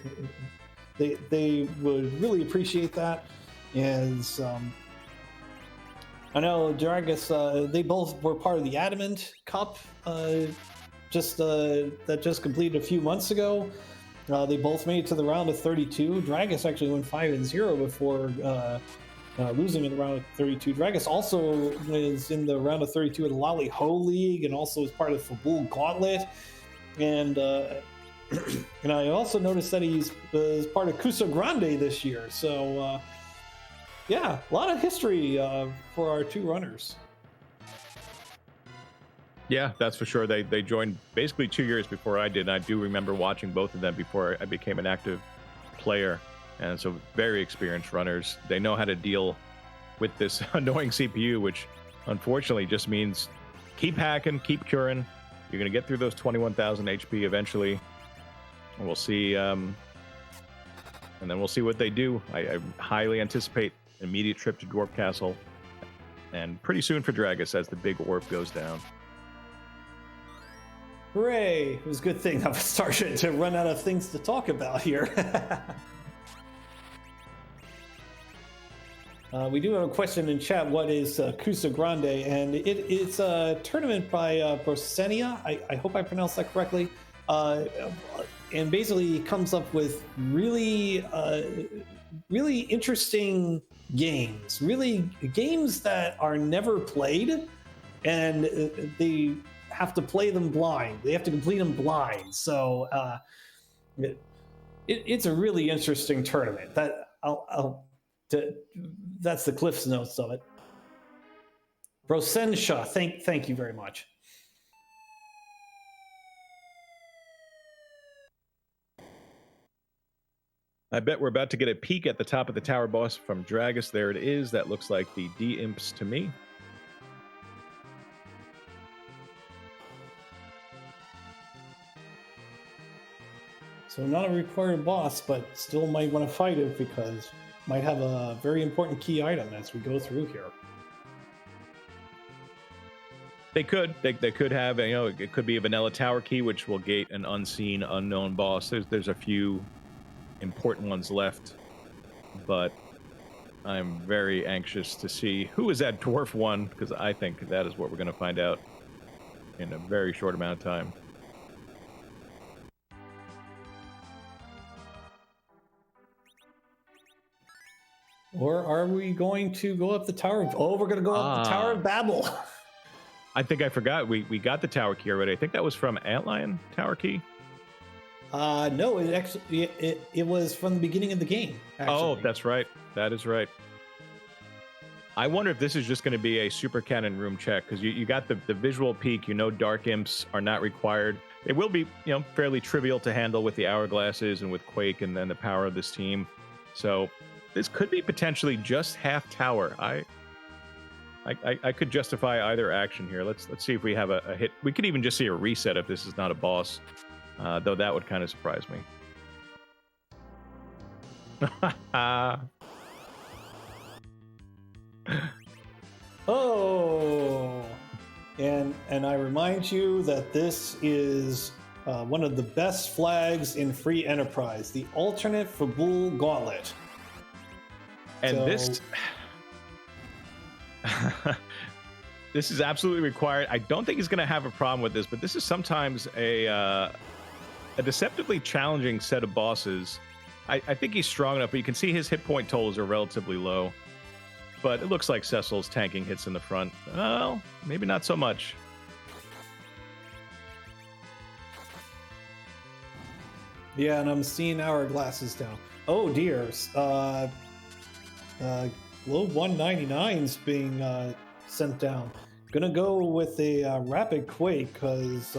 S1: They would really appreciate that. As I know Dragus, they both were part of the Adamant Cup, that just completed a few months ago. They both made it to the round of 32. Dragus actually went 5-0 before losing in the round of 32. Dragus also was in the round of 32 at the Lolly Ho League, and also was part of the Fabul Gauntlet. And and I also noticed that he's part of Cusa Grande this year. So yeah, a lot of history for our two runners.
S2: Yeah, that's for sure. They joined basically 2 years before I did. And I do remember watching both of them before I became an active player. And so very experienced runners. They know how to deal with this annoying CPU, which unfortunately just means keep hacking, keep curing. You're going to get through those 21,000 HP eventually. And we'll see. And then we'll see what they do. I highly anticipate an immediate trip to Dwarf Castle. And pretty soon for Dragus as the big orb goes down.
S1: Hooray! It was a good thing I was starting to run out of things to talk about here. We do have a question in chat. What is Cusa Grande? And it's a tournament by Brosenia. I hope I pronounced that correctly. And basically comes up with really interesting games. Really games that are never played, and they have to play them blind. They have to complete them blind. So it's a really interesting tournament. That's the Cliff's Notes of it. Brosensha, thank you very much.
S2: I bet we're about to get a peek at the top of the tower boss from Dragus. There it is. That looks like the D-Imps to me.
S1: So not a required boss, but still might want to fight it because might have a very important key item as we go through here.
S2: They could have, it could be a vanilla tower key, which will gate an unseen, unknown boss. There's a few important ones left, but I'm very anxious to see who is at Dwarf 1, because I think that is what we're going to find out in a very short amount of time.
S1: Or are we going to go up the tower? Oh, we're going to go up the Tower of Babel.
S2: I think I forgot. We got the tower key already. I think that was from Antlion tower key.
S1: No, it actually it was from the beginning of the game. Actually.
S2: Oh, that's right. That is right. I wonder if this is just going to be a super cannon room check, because you got the visual peak. Dark imps are not required. It will be fairly trivial to handle with the hourglasses and with Quake and then the power of this team. So this could be potentially just half tower. I could justify either action here. Let's see if we have a hit. We could even just see a reset if this is not a boss, though that would kind of surprise me.
S1: Oh, and I remind you that this is one of the best flags in Free Enterprise, the alternate Fabul Gauntlet.
S2: And this is absolutely required. I don't think he's going to have a problem with this, but this is sometimes a deceptively challenging set of bosses. I think he's strong enough, but you can see his hit point totals are relatively low. But it looks like Cecil's tanking hits in the front. Well, maybe not so much.
S1: Yeah, and I'm seeing hourglasses down. Oh dear. Globe 199's being sent down. Gonna go with a rapid Quake because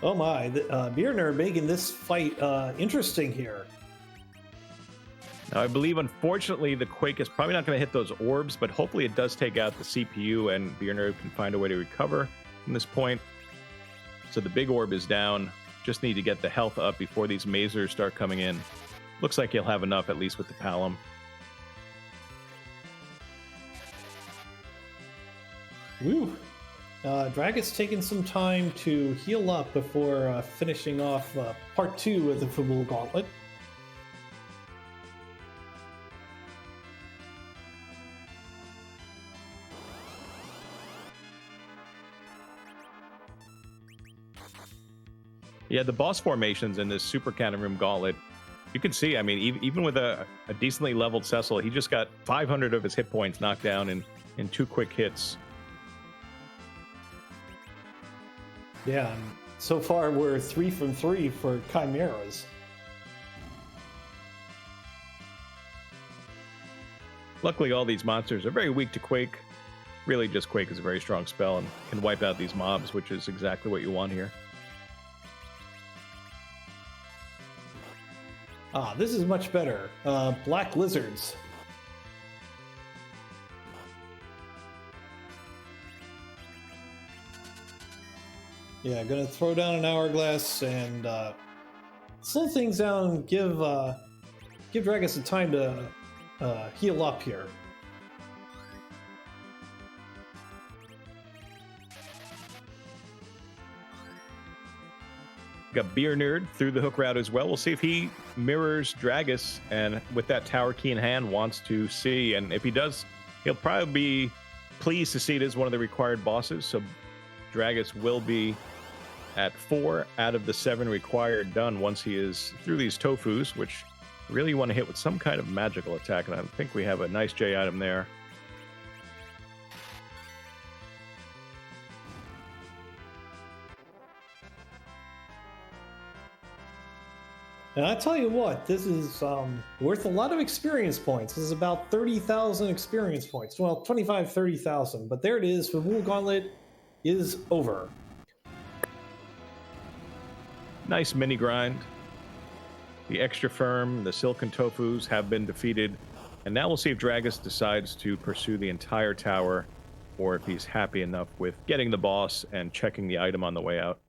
S1: oh my, beernerd making this fight interesting here.
S2: Now, I believe, unfortunately, the Quake is probably not going to hit those orbs, but hopefully it does take out the CPU, and beernerd can find a way to recover from this point. So the big orb is down. Just need to get the health up before these mazers start coming in. Looks like he'll have enough, at least with the Palom.
S1: Woo! Dragus taking some time to heal up before finishing off part 2 of the Fabul Gauntlet.
S2: Yeah, the boss formations in this Super Cannon Room Gauntlet, you can see, I mean, even with a decently leveled Cecil, he just got 500 of his hit points knocked down in 2 quick hits.
S1: Yeah, and so far we're 3 from 3 for Chimeras.
S2: Luckily, all these monsters are very weak to Quake. Really, just Quake is a very strong spell and can wipe out these mobs, which is exactly what you want here.
S1: Ah, this is much better. Black Lizards. Yeah, gonna throw down an Hourglass and slow things down. Give Dragus some time to heal up here.
S2: Got beernerd through the hook route as well. We'll see if he mirrors Dragus, and with that tower key in hand, wants to see. And if he does, he'll probably be pleased to see it as one of the required bosses. So Dragus will be at 4 out of the 7 required done once he is through these tofus, which really want to hit with some kind of magical attack. And I think we have a nice J item there.
S1: And I tell you what, this is worth a lot of experience points. This is about 30,000 experience points. Well, 25, 30,000. But there it is. Fabul Gauntlet is over.
S2: Nice mini grind. The extra firm, the silken tofus have been defeated. And now we'll see if Dragus decides to pursue the entire tower, or if he's happy enough with getting the boss and checking the item on the way out.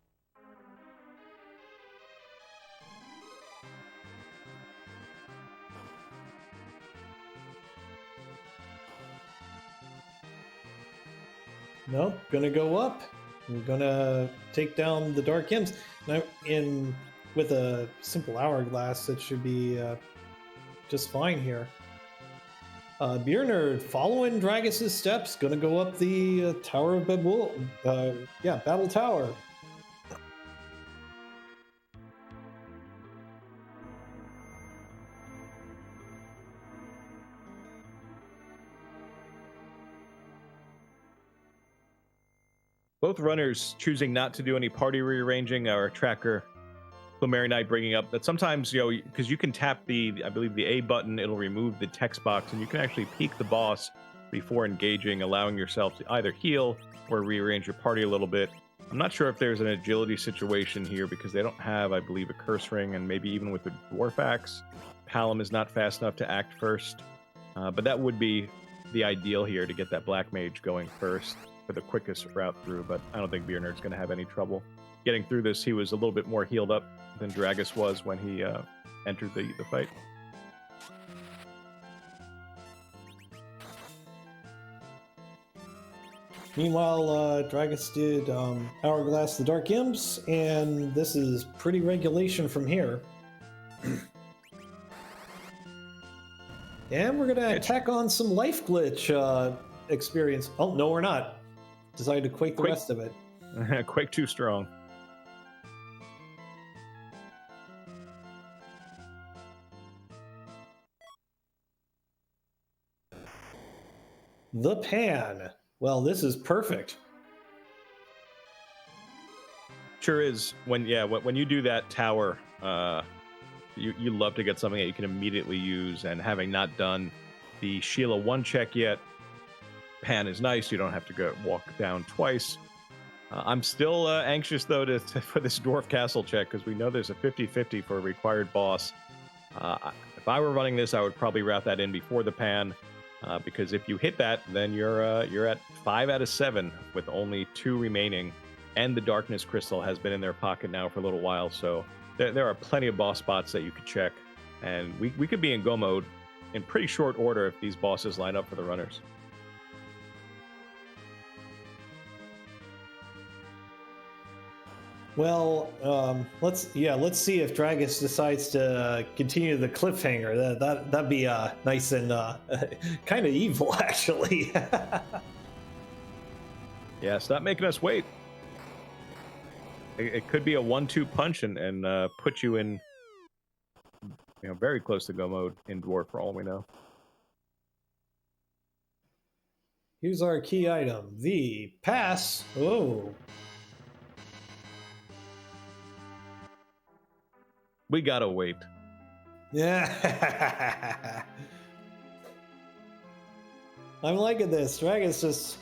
S1: Nope, gonna go up. We're gonna take down the Dark Imps. Now, with a simple Hourglass, it should be just fine here. beernerd following Dragus's steps, gonna go up the Tower of Babul. Battle Tower.
S2: Both runners choosing not to do any party rearranging. Our tracker, Plumeri Knight, bringing up that sometimes, because you can tap I believe the A button, it'll remove the text box, and you can actually peek the boss before engaging, allowing yourself to either heal or rearrange your party a little bit. I'm not sure if there's an agility situation here because they don't have, I believe, a curse ring, and maybe even with the dwarf axe, Palom is not fast enough to act first. But that would be the ideal here, to get that black mage going first for the quickest route through, but I don't think beernerd's going to have any trouble getting through this. He was a little bit more healed up than Dragus was when he entered the fight.
S1: Meanwhile, Dragus did Hourglass the Dark Imps, and this is pretty regulation from here. And we're gonna tack on some life glitch experience. Oh, no, we're not. Decided to quake the rest of it.
S2: Quake too strong.
S1: The Pan. Well, this is perfect.
S2: Sure is. When you do that tower, you love to get something that you can immediately use, and having not done the Sheila 1 check yet, Pan is nice. You don't have to go walk down twice. I'm still anxious, though, for this Dwarf Castle check, because we know there's a 50-50 for a required boss. If I were running this, I would probably route that in before the pan, because if you hit that, then you're at 5 out of 7 with only 2 remaining, and the darkness crystal has been in their pocket now for a little while. So there are plenty of boss spots that you could check, and we could be in go mode in pretty short order if these bosses line up for the runners.
S1: Well, let's see if Dragus decides to continue the cliffhanger. That'd be nice and kind of evil, actually.
S2: Yeah, stop making us wait. It could be a 1-2 punch and put you in, very close to go mode in dwarf for all we know.
S1: Here's our key item: the pass. Oh.
S2: We gotta wait.
S1: Yeah. I'm liking this. Dragon's just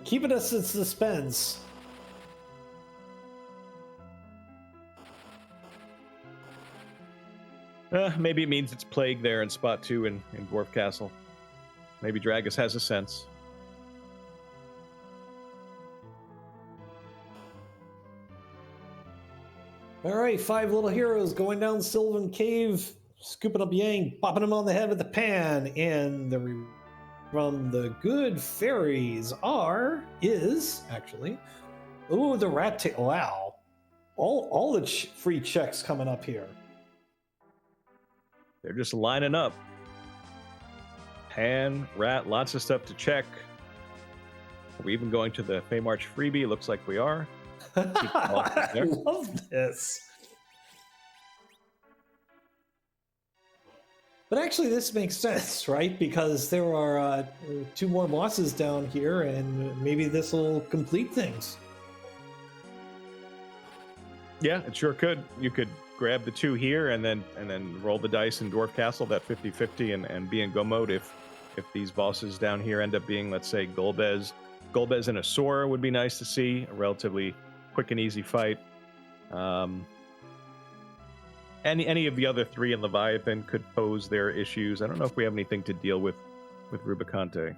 S1: keeping us in suspense.
S2: Maybe it means it's plague there in spot 2 in Dwarf Castle. Maybe Dragus has a sense.
S1: All right, 5 little heroes going down Sylvan Cave, scooping up Yang, popping him on the head with the pan, and from the good fairies is actually, the rat tail. Wow, all the free checks coming up here.
S2: They're just lining up. Pan, rat, lots of stuff to check. Are we even going to the Feymarch freebie? It looks like we are.
S1: I love this. But actually, this makes sense, right? Because there are 2 more bosses down here, and maybe this will complete things.
S2: Yeah, it sure could. You could grab the 2 here and then roll the dice in Dwarf Castle, that 50-50, and be in go mode if these bosses down here end up being, let's say, Golbez and a Sora would be nice to see. A relatively quick and easy fight. Any of the other 3 in Leviathan could pose their issues. I don't know if we have anything to deal with Rubicante.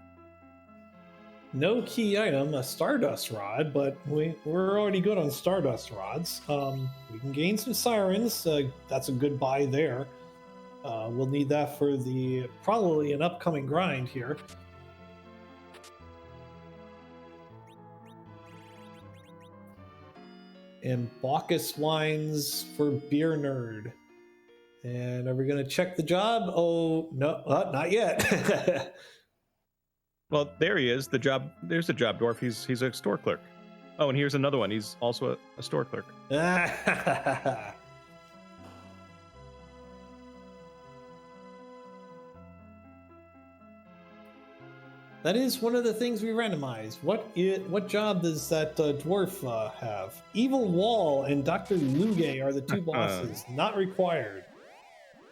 S1: No key item, a Stardust Rod, but we're already good on Stardust Rods. We can gain some Sirens. That's a good buy there. We'll need that for probably an upcoming grind here. And Bacchus wines for Beer Nerd. And are we going to check the job? Oh, no, not yet.
S2: Well, there he is. There's the job dwarf. He's a store clerk. Oh, and here's another one. He's also a store clerk.
S1: That is one of the things we randomized. What job does that dwarf have? Evil Wall and Dr. Luge are the 2 bosses. Not required.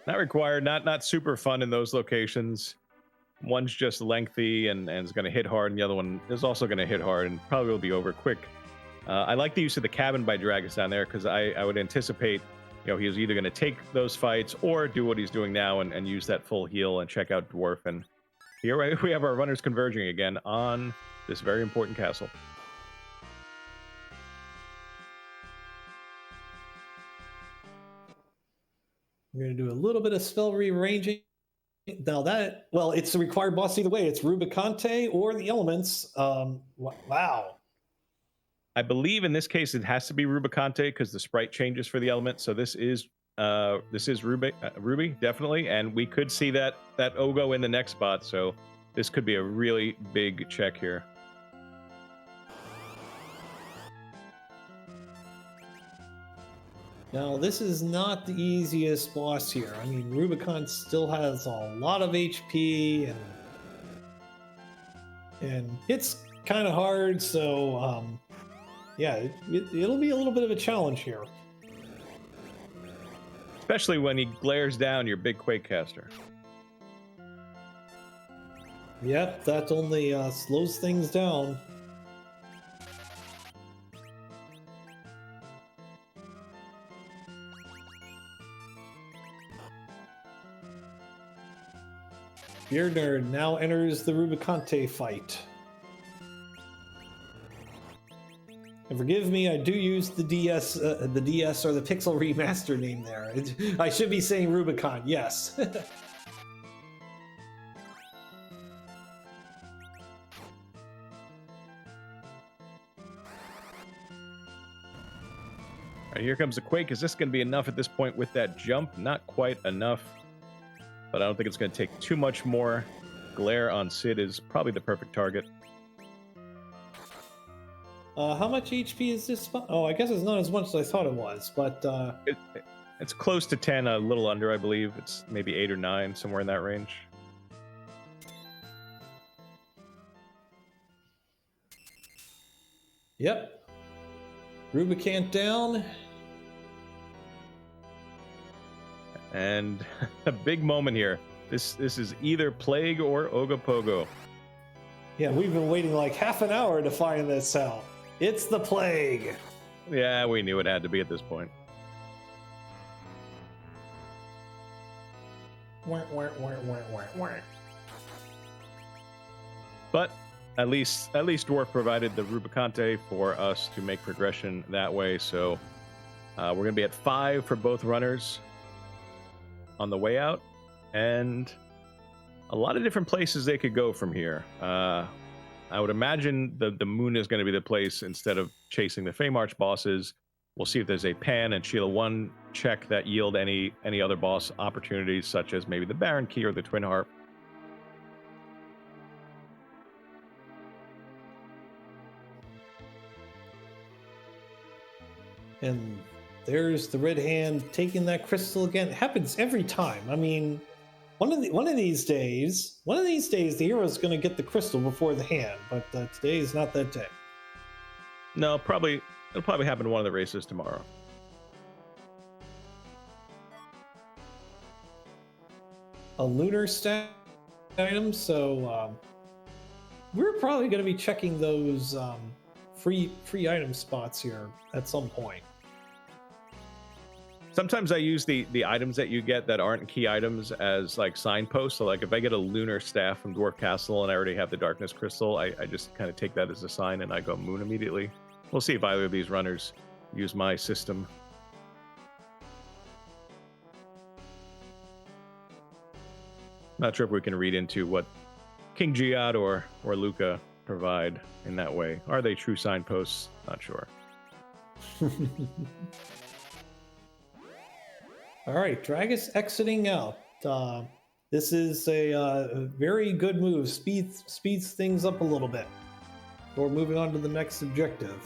S2: Not required. Not super fun in those locations. One's just lengthy and is going to hit hard, and the other one is also going to hit hard and probably will be over quick. I like the use of the cabin by Dragus down there because I would anticipate, he was either going to take those fights or do what he's doing now and use that full heal and check out Dwarf. And here we have our runners converging again on this very important castle.
S1: We're going to do a little bit of spell rearranging. Now it's the required boss either way. It's Rubicante or the elements. Wow.
S2: I believe in this case it has to be Rubicante because the sprite changes for the element. So this is Ruby, definitely, and we could see that Ogo in the next spot. So this could be a really big check here.
S1: Now, this is not the easiest boss here. I mean, Rubicon still has a lot of HP, and it's kind of hard, so, yeah, it'll be a little bit of a challenge here.
S2: Especially when he glares down your big Quakecaster.
S1: Yep, that only slows things down. Beernerd now enters the Rubicante fight. And forgive me, I do use the DS or the Pixel Remaster name there. I should be saying Rubicon, yes.
S2: All right, here comes the Quake. Is this going to be enough at this point with that jump? Not quite enough, but I don't think it's going to take too much more. Glare on Sid is probably the perfect target.
S1: How much HP is this? Oh, I guess it's not as much as I thought it was, but...
S2: It's close to 10, a little under, I believe. It's maybe 8 or 9, somewhere in that range.
S1: Yep. Rubicant down.
S2: And a big moment here. This is either Plague or Ogopogo.
S1: Yeah, we've been waiting like half an hour to find this out. It's the Plague.
S2: Yeah, we knew it had to be at this point. But at least Dwarf provided the Rubicante for us to make progression that way. So we're going to be at 5 for both runners on the way out, and a lot of different places they could go from here. I would imagine the moon is going to be the place instead of chasing the Feymarch bosses. We'll see if there's a Pan and Sheila 1 check that yield any other boss opportunities, such as maybe the Baron Key or the Twin Harp.
S1: And there's the Red Hand taking that crystal again. It happens every time. I mean, one of these days, the hero's going to get the crystal before the hand. But today is not that day.
S2: No, it'll probably happen in one of the races tomorrow.
S1: A lunar stat item, so we're probably going to be checking those free item spots here at some point.
S2: Sometimes I use the items that you get that aren't key items as like signposts. So like if I get a lunar staff from Dwarf Castle and I already have the darkness crystal, I just kind of take that as a sign and I go moon immediately. We'll see if either of these runners use my system. Not sure if we can read into what King Giad or Luca provide in that way. Are they true signposts? Not sure.
S1: All right, Dragus exiting out. This is a very good move. Speeds things up a little bit. We're moving on to the next objective.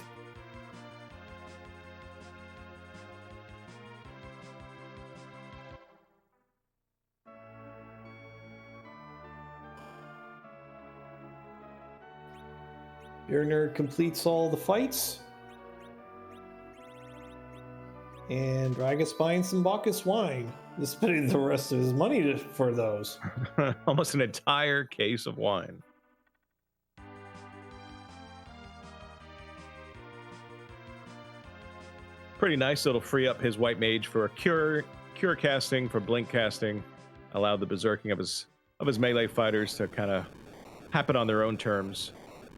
S1: Beernerd completes all the fights. And Dragus buying some Bacchus wine. Just spending the rest of his money for those.
S2: Almost an entire case of wine. Pretty nice. It'll free up his white mage for cure casting, for blink casting. Allow the berserking of his melee fighters to kind of happen on their own terms.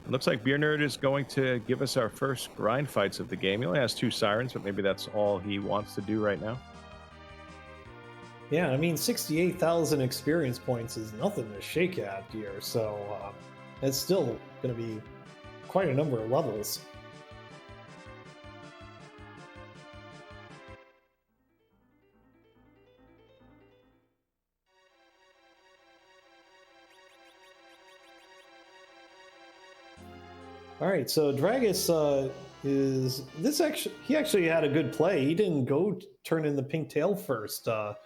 S2: It looks like Beernerd is going to give us our first grind fights of the game. He only has 2 sirens, but maybe that's all he wants to do right now.
S1: Yeah, I mean, 68,000 experience points is nothing to shake at here, so it's still going to be quite a number of levels. All right, so Dragus he actually had a good play. He didn't go turn in the pink tail first, and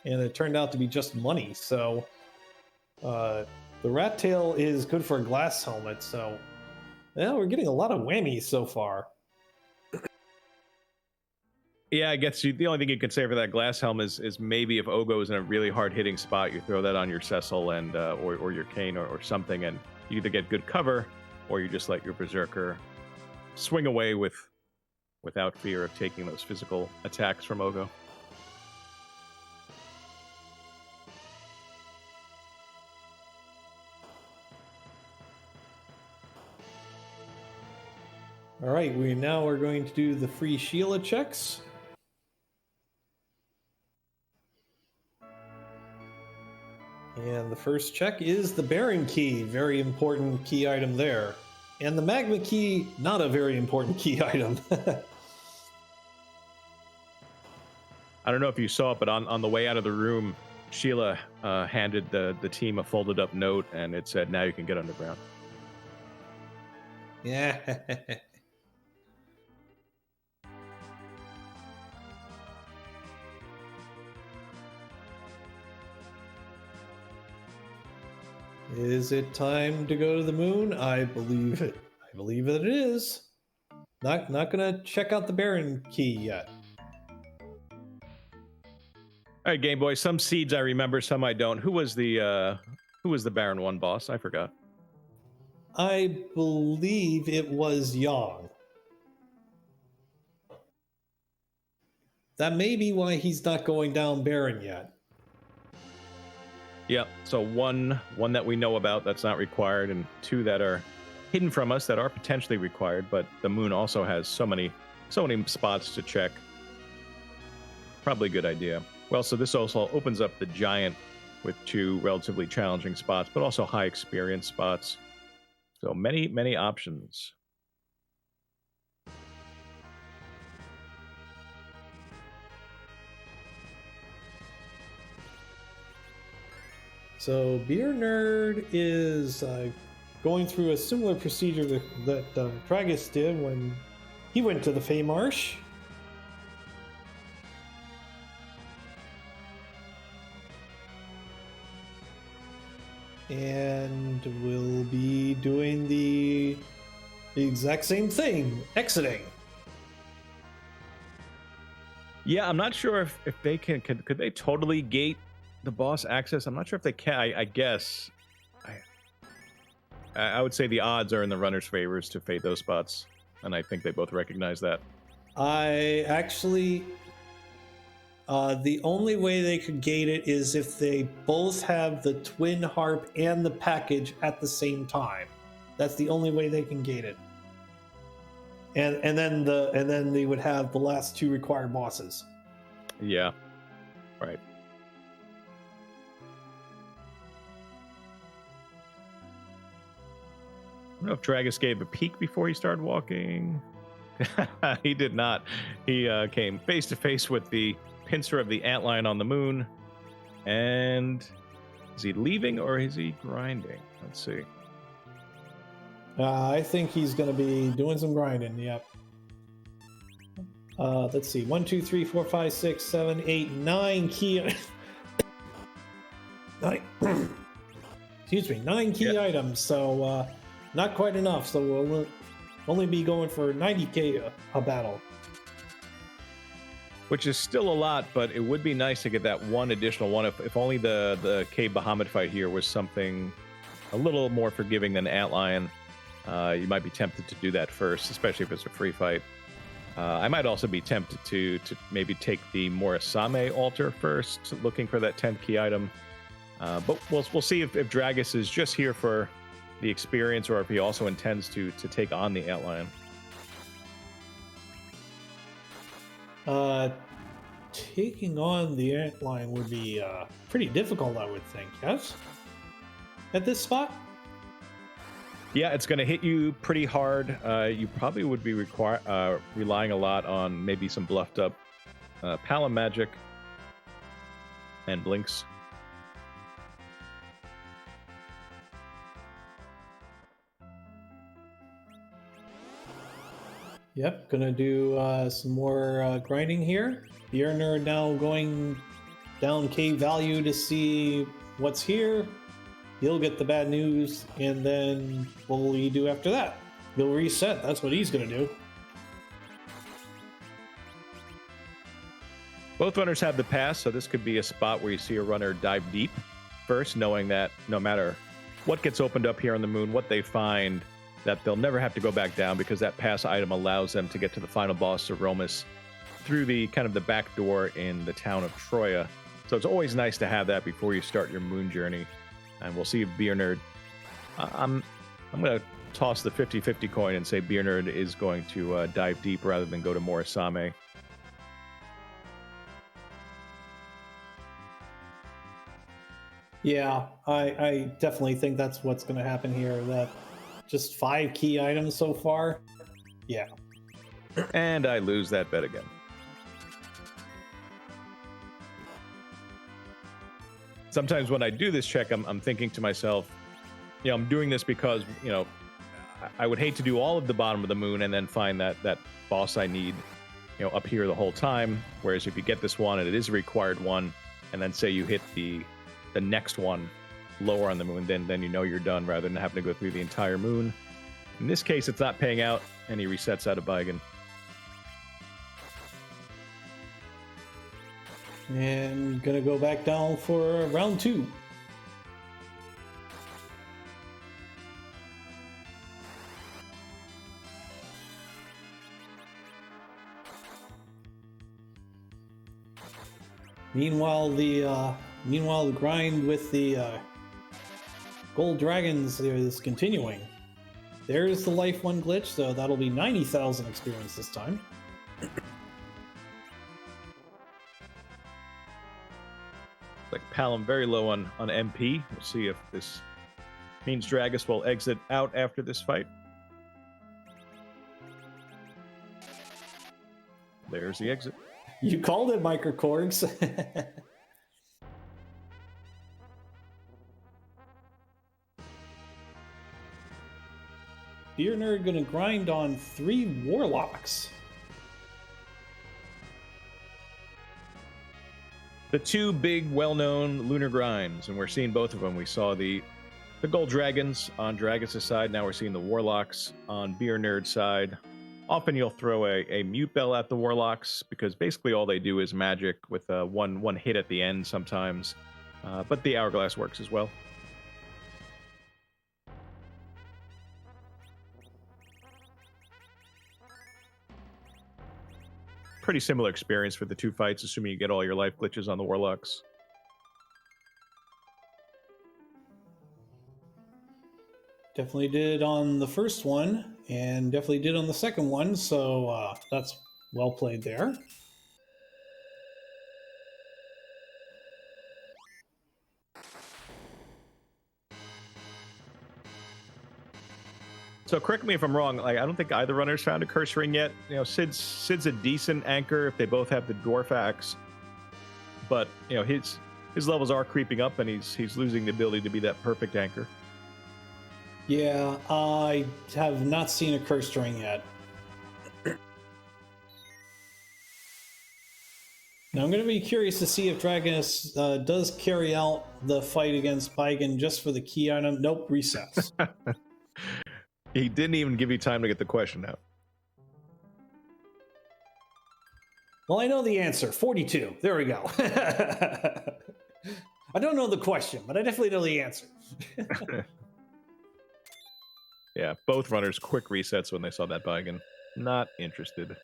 S1: it turned out to be just money. So the rat tail is good for a glass helmet. So yeah, we're getting a lot of whammies so far.
S2: Yeah, I guess the only thing you can say for that glass helm is maybe if Ogo is in a really hard hitting spot, you throw that on your Cecil and or your Cane or something, and you either get good cover or you just let your Berserker swing away without fear of taking those physical attacks from Ogo.
S1: All right, we now are going to do the free Sheila checks. And the first check is the Baron key, very important key item there. And the Magma key, not a very important key item.
S2: I don't know if you saw it, but on the way out of the room, Sheila handed the team a folded up note, and it said, "Now you can get underground."
S1: Yeah. Is it time to go to the moon? I believe it. I believe that it is. Not gonna check out the Baron key yet.
S2: All right, Game Boy. Some seeds I remember, some I don't. Who was the Baron 1 boss? I forgot.
S1: I believe it was Yang. That may be why he's not going down Baron yet.
S2: Yeah, so one that we know about that's not required, and 2 that are hidden from us that are potentially required, but the moon also has so many spots to check. Probably a good idea. Well, so this also opens up the giant with 2 relatively challenging spots, but also high experience spots. So many options.
S1: So beernerd is going through a similar procedure that Dragus did when he went to the Fey Marsh. And we'll be doing the exact same thing, exiting.
S2: Yeah, I'm not sure if they could they totally gate the boss access. I'm not sure if they can. I guess I would say the odds are in the runner's favors to fade those spots, and I think they both recognize that.
S1: I actually, the only way they could gate it is if they both have the twin harp and the package at the same time. That's the only way they can gate it. And then they would have the last 2 required bosses.
S2: Yeah, right. I don't know if Dragus gave a peek before he started walking. He did not. He came face to face with the pincer of the antlion on the moon. And is he leaving or is he grinding? Let's see.
S1: I think he's going to be doing some grinding. Yep. Let's see. 1, 2, 3, 4, 5, 6, 7, 8, 9 key. 9. Excuse me. 9 key items. So not quite enough. So we'll only be going for 90k a battle.
S2: Which is still a lot, but it would be nice to get that one additional one. If only the Cave Bahamut fight here was something a little more forgiving than Antlion. You might be tempted to do that first, especially if it's a free fight. I might also be tempted to maybe take the Morisame altar first, looking for that 10th key item. But we'll see if Dragus is just here for the experience or if he also intends to take on the Antlion.
S1: Taking on the Antlion would be pretty difficult, I would think, yes? At this spot?
S2: Yeah, it's going to hit you pretty hard. You probably would be relying a lot on maybe some bluffed up Palom magic and blinks.
S1: Yep, gonna do some more grinding here. Beernerd now going down cave value to see what's here. He'll get the bad news, and then what will he do after that? He'll reset. That's what he's gonna do.
S2: Both runners have the pass, so this could be a spot where you see a runner dive deep first, knowing that no matter what gets opened up here on the moon, what they find, that they'll never have to go back down because that pass item allows them to get to the final boss of Romus through the kind of the back door in the town of Troya. So it's always nice to have that before you start your moon journey. And we'll see if Beernerd. I'm gonna toss the 50-50 coin and say beernerd is going to dive deep rather than go to Morisame.
S1: Yeah, I definitely think that's what's going to happen here. That just 5 key items so far. Yeah.
S2: And I lose that bet again. Sometimes when I do this check, I'm thinking to myself, I'm doing this because, I would hate to do all of the bottom of the moon and then find that boss I need, up here the whole time. Whereas if you get this one and it is a required one, and then say you hit the next one lower on the moon, then you're done rather than having to go through the entire moon. In this case, it's not paying out, and he resets out of Baigen.
S1: And gonna go back down for round 2. Meanwhile, the grind with the gold dragons is continuing. There's the life 1 glitch, so that'll be 90,000 experience this time.
S2: Like Palom very low on MP. We'll see if this means Dragus will exit out after this fight. There's the exit.
S1: You called it, Microcorgs. beernerd gonna grind on 3 warlocks.
S2: The 2 big, well-known lunar grinds, and we're seeing both of them. We saw the gold dragons on Dragus' side. Now we're seeing the warlocks on beernerd's side. Often you'll throw a mute bell at the warlocks because basically all they do is magic with one hit at the end sometimes. But the hourglass works as well. Pretty similar experience for the 2 fights, assuming you get all your life glitches on the warlocks.
S1: Definitely did on the first one, and definitely did on the second one, so that's well played there.
S2: So correct me if I'm wrong. I don't think either runner's found a curse ring yet. Sid's a decent anchor if they both have the dwarf axe, but his levels are creeping up, and he's losing the ability to be that perfect anchor.
S1: Yeah, I have not seen a cursed ring yet. Now I'm going to be curious to see if Dragus does carry out the fight against Baigen just for the key item. Nope, resets.
S2: He didn't even give you time to get the question out.
S1: Well, I know the answer. 42. There we go. I don't know the question, but I definitely know the answer.
S2: Yeah, both runners quick resets when they saw that Baigen. Not interested.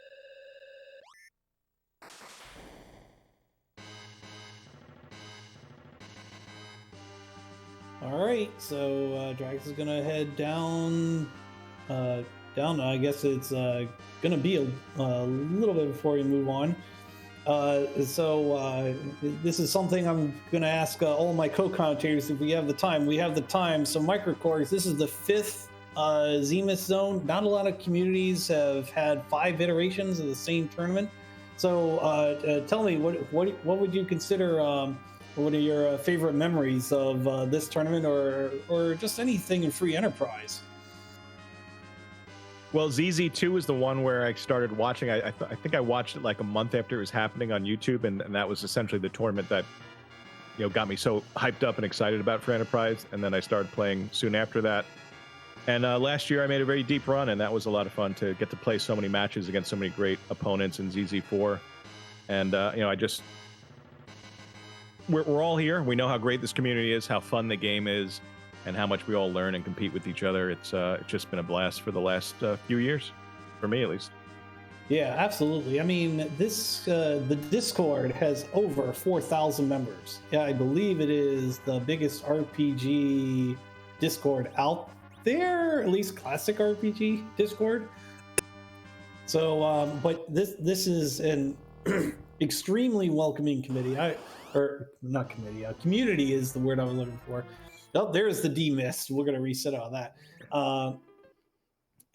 S1: All right, so Dragus is gonna head down. I guess it's gonna be a little bit before we move on. So this is something I'm gonna ask all my co-commentators if we have the time. We have the time. So Microcorgs, this is the 5th Zemus Zone. Not a lot of communities have had 5 iterations of the same tournament. So tell me, what would you consider? What are your favorite memories of this tournament, or just anything in Free Enterprise?
S2: Well, ZZ2 is the one where I started watching. I think I watched it like a month after it was happening on YouTube, and that was essentially the tournament that got me so hyped up and excited about Free Enterprise. And then I started playing soon after that. And last year I made a very deep run, and that was a lot of fun to get to play so many matches against so many great opponents in ZZ4. And we're all here. We know how great this community is, how fun the game is, and how much we all learn and compete with each other. It's just been a blast for the last few years, for me at least.
S1: Yeah, absolutely. I mean, the Discord has over 4,000 members. Yeah, I believe it is the biggest RPG Discord out their at least classic RPG Discord. So, but this is an extremely welcoming committee. Community is the word I was looking for. Oh, there's the demist. We're gonna reset all that.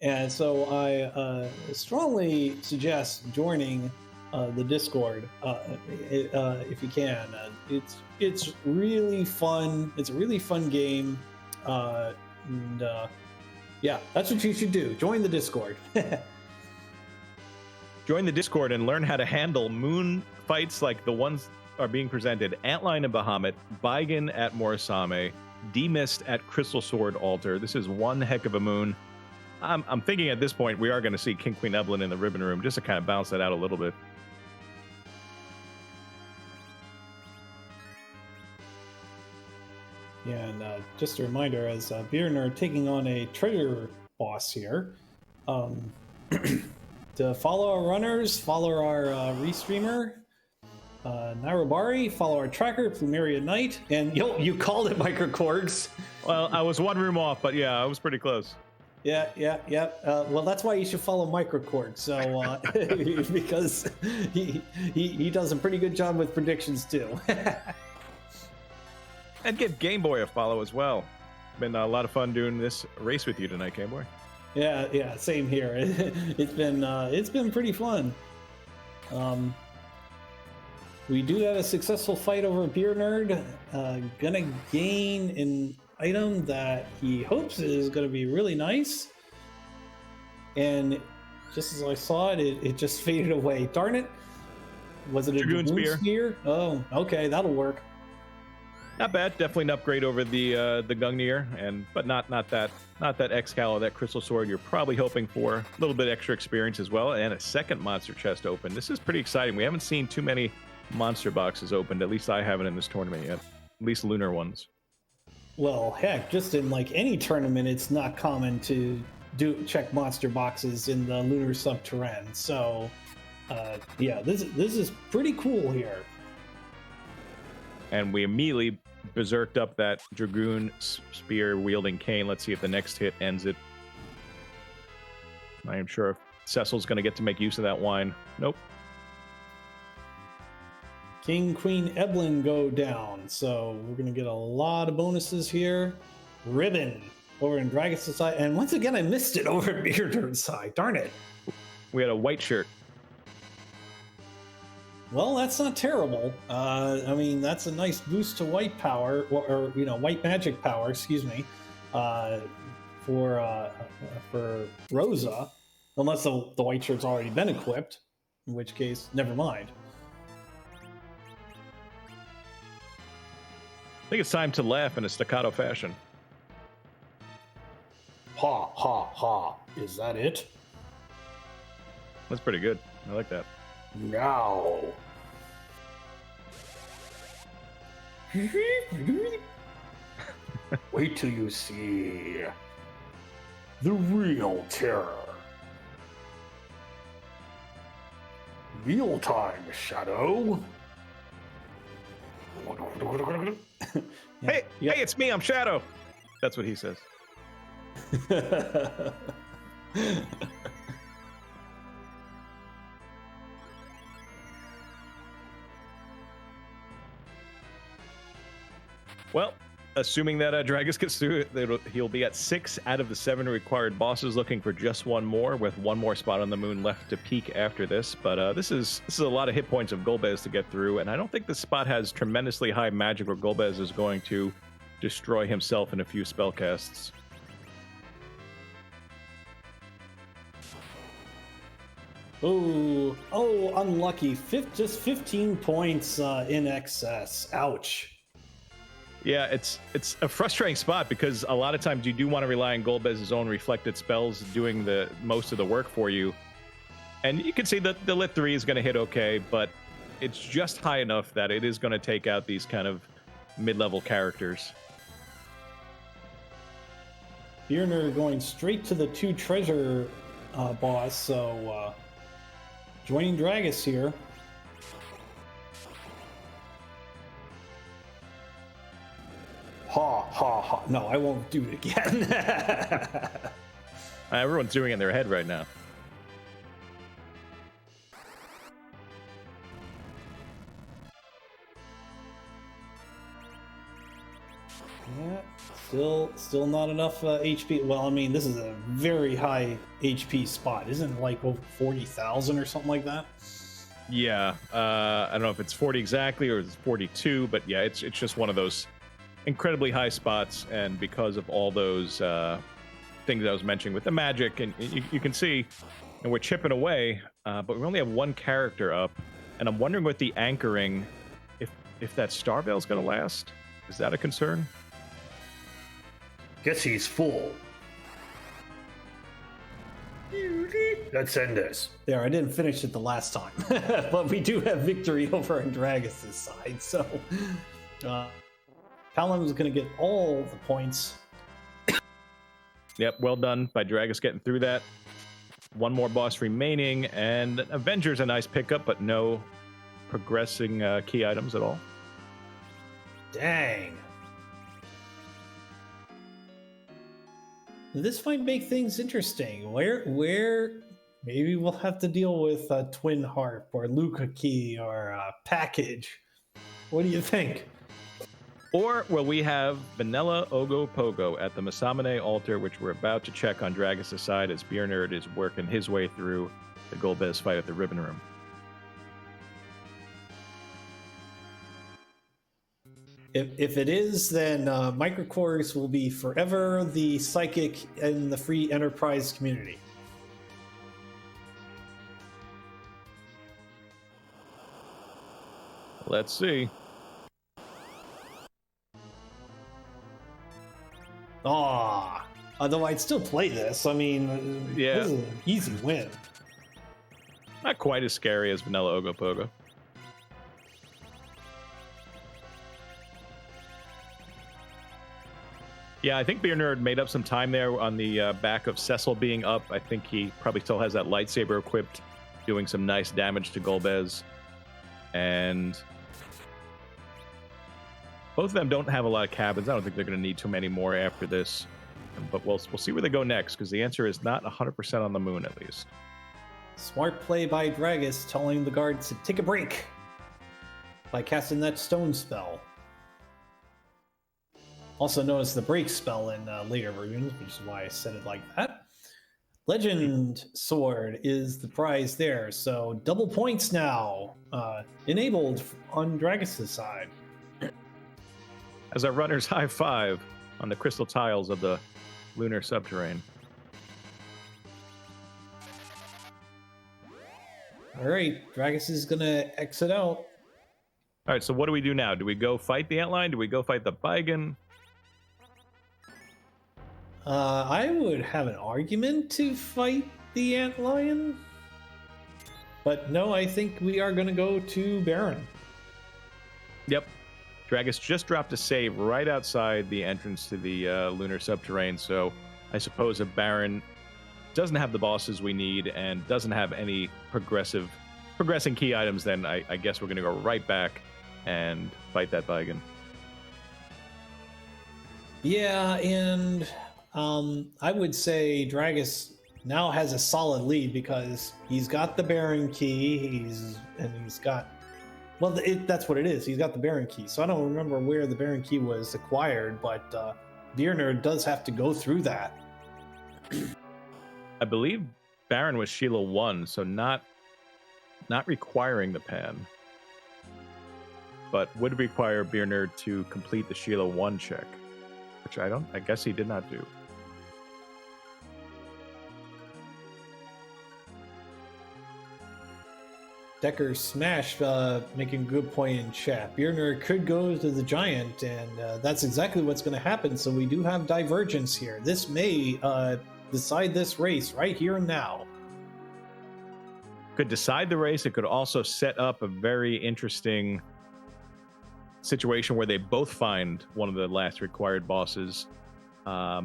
S1: And so I strongly suggest joining the Discord if you can. It's really fun. It's a really fun game, and yeah, that's what you should do. Join the Discord.
S2: Join the Discord and learn how to handle moon fights like the ones are being presented. Antline and Bahamut, Baigan at Morisame, Demist at Crystal Sword Altar. This is one heck of a moon. I'm thinking at this point we are going to see King Queen Evelyn in the Ribbon Room just to kind of balance that out a little bit.
S1: Yeah, and just a reminder, as beernerd taking on a treasure boss here, to follow our runners, follow our restreamer, Nairobari, follow our tracker, Plumeria Knight, and you called it Microcorgs.
S2: Well, I was one room off, but yeah, I was pretty close.
S1: Yeah. Well, that's why you should follow Microcorg. So because he does a pretty good job with predictions too.
S2: And give Game Boy a follow as well. Been a lot of fun doing this race with you tonight, Game Boy.
S1: Yeah, same here. It's been pretty fun. We do have a successful fight over beernerd. Gonna gain an item that he hopes is gonna be really nice. And just as I saw it, it just faded away. Darn it! Was it a Dragoon Spear? Oh, okay, that'll work.
S2: Not bad. Definitely an upgrade over the Gungnir, but not that Excalibur, that Crystal Sword you're probably hoping for. A little bit extra experience as well, and a second monster chest open. This is pretty exciting. We haven't seen too many monster boxes opened. At least I haven't in this tournament yet. At least lunar ones.
S1: Well, heck, just in like any tournament, it's not common to check monster boxes in the lunar subterranean. So, yeah, this is pretty cool here.
S2: And we immediately berserked up that Dragoon spear wielding Kane. Let's see if the next hit ends it. I am sure Cecil's going to get to make use of that wine. Nope.
S1: King, Queen, Evelyn go down. So we're going to get a lot of bonuses here. Ribbon over in Dragus side. And once again, I missed it over at beernerd's side. Darn it.
S2: We had a white shirt.
S1: Well, that's not terrible. I mean, that's a nice boost to white power, or white magic power. Excuse me, for Rosa, unless the white shirt's already been equipped, in which case, never mind.
S2: I think it's time to laugh in a staccato fashion.
S1: Ha ha ha! Is that it?
S2: That's pretty good. I like that.
S1: Now. Wait till you see the real terror. Meal time, Shadow.
S2: Hey, it's me. I'm Shadow. That's what he says. Well, assuming that Dragus gets through it, he'll be at 6 out of the 7 required bosses, looking for just one more, with one more spot on the moon left to peak after this. But this is a lot of hit points of Golbez to get through, and I don't think this spot has tremendously high magic where Golbez is going to destroy himself in a few spell casts.
S1: Oh, unlucky. Just 15 points in excess. Ouch.
S2: Yeah, it's a frustrating spot because a lot of times you do want to rely on Golbez's own reflected spells doing the most of the work for you. And you can see that the Lit 3 is going to hit okay, but it's just high enough that it is going to take out these kind of mid-level characters.
S1: Beernerd going straight to the 2 treasure boss, so joining Dragus here. ha, ha, ha. No, I won't do it again.
S2: Everyone's doing it in their head right now.
S1: Yeah, still not enough HP. Well, I mean, this is a very high HP spot. Isn't it like over 40,000 or something like that?
S2: Yeah, I don't know if it's 40 exactly or it's 42, but yeah, it's just one of those incredibly high spots, and because of all those things I was mentioning with the magic, and you can see, and we're chipping away, but we only have one character up, and I'm wondering with the anchoring, if that Star Veil's going to last. Is that a concern?
S1: Guess he's full. Let's end this. There, I didn't finish it the last time, but we do have victory over on Dragus' side, so Palam is going to get all the points.
S2: Yep, well done by Dragus getting through that. One more boss remaining, and Avenger's a nice pickup, but no progressing key items at all.
S1: Dang. This might make things interesting. Where maybe we'll have to deal with a Twin Harp or Luca Key or a Package. What do you think?
S2: Or will we have Vanilla Ogo Pogo at the Masamune altar, which we're about to check on Dragus' side as beernerd is working his way through the Golbez fight at the Ribbon Room.
S1: If it is, then Microcores will be forever the psychic in the free enterprise community.
S2: Let's see.
S1: Although I'd still play this. I mean,
S2: yeah,
S1: this is an easy win.
S2: Not quite as scary as Vanilla Ogo Pogo. Yeah, I think beernerd made up some time there on the back of Cecil being up. I think he probably still has that lightsaber equipped, doing some nice damage to Golbez. And both of them don't have a lot of cabins. I don't think they're going to need too many more after this. But we'll see where they go next, because the answer is not 100% on the moon, at least.
S1: Smart play by Dragus, telling the guards to take a break by casting that stone spell. Also known as the break spell in later versions, which is why I said it like that. Legend Sword is the prize there, so double points now enabled on Dragus' side.
S2: As our runners high five on the crystal tiles of the lunar subterrane.
S1: All right, Dragus is gonna exit out.
S2: All right, so what do we do now? Do we go fight the antlion? Do we go fight the Baigan?
S1: I would have an argument to fight the antlion, but no, I think we are going to go to Baron.
S2: Yep. Dragus just dropped a save right outside the entrance to the lunar subterrane, so I suppose if Baron doesn't have the bosses we need and doesn't have any progressing key items, then I guess we're going to go right back and fight that Baigan.
S1: Yeah, and I would say Dragus now has a solid lead because he's got the Baron key. He's got, well, that's what it is. He's got the Baron key. So I don't remember where the Baron key was acquired, but beernerd does have to go through that.
S2: I believe Baron was Sheila 1, so not requiring the pen, but would require beernerd to complete the Sheila 1 check, which I guess he did not do.
S1: Decker Smash making a good point in chat. beernerd could go to the giant, and that's exactly what's going to happen. So we do have divergence here. This may decide this race right here and now.
S2: Could decide the race. It could also set up a very interesting situation where they both find one of the last required bosses. I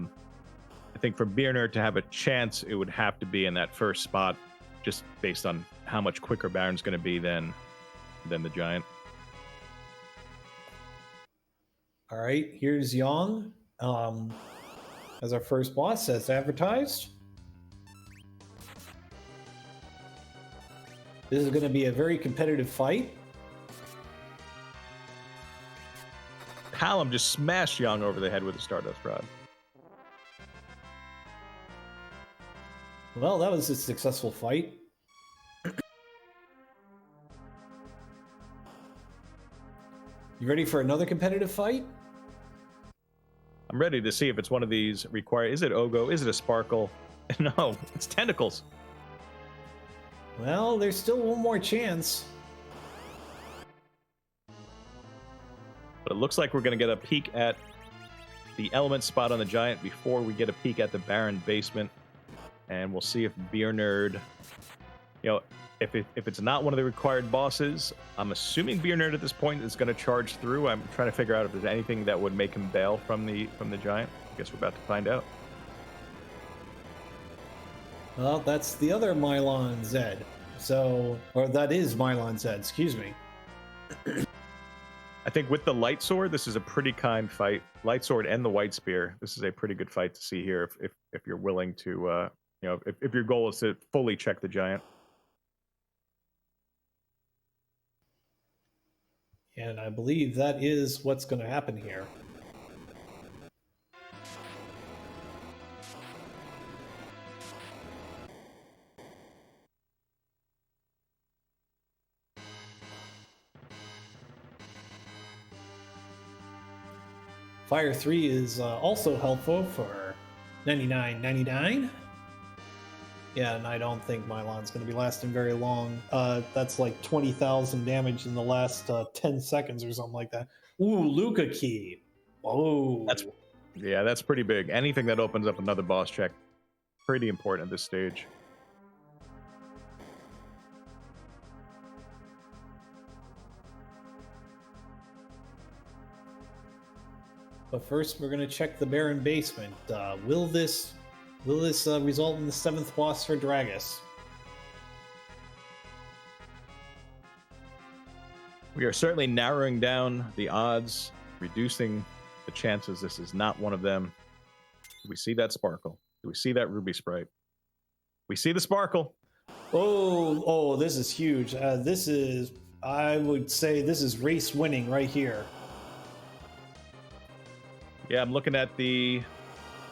S2: think for beernerd to have a chance, it would have to be in that first spot, just based on how much quicker Baron's going to be than the giant.
S1: All right, here's Yang as our first boss, as advertised. This is going to be a very competitive fight.
S2: Hallam just smashed Young over the head with a Stardust Rod.
S1: Well, that was a successful fight. You ready for another competitive fight?
S2: I'm ready to see if it's one of these required. Is it Ogo? Is it a Sparkle? No, it's Tentacles.
S1: Well, there's still one more chance.
S2: But it looks like we're going to get a peek at the element spot on the Giant before we get a peek at the Baron basement. And we'll see if beernerd, if it's not one of the required bosses, I'm assuming beernerd at this point is going to charge through. I'm trying to figure out if there's anything that would make him bail from the Giant. I guess we're about to find out.
S1: Well, that's the other Mylon Z. Or that is Mylon Z, excuse me.
S2: I think with the Light Sword, this is a pretty kind fight. Light Sword and the White Spear, this is a pretty good fight to see here if you're willing to, if your goal is to fully check the Giant.
S1: And I believe that is what's going to happen here. Fire 3 is also helpful for 99.99. Yeah, and I don't think Mylon's going to be lasting very long. That's like 20,000 damage in the last 10 seconds or something like that. Ooh, Luca Key. Oh.
S2: That's pretty big. Anything that opens up another boss check, pretty important at this stage.
S1: But first, we're going to check the Baron basement. Will this result in the 7th boss for Dragus?
S2: We are certainly narrowing down the odds, reducing the chances this is not one of them. Do we see that Sparkle? Do we see that Ruby Sprite? We see the Sparkle.
S1: Oh, this is huge. I would say this is race winning right here.
S2: Yeah, I'm looking at the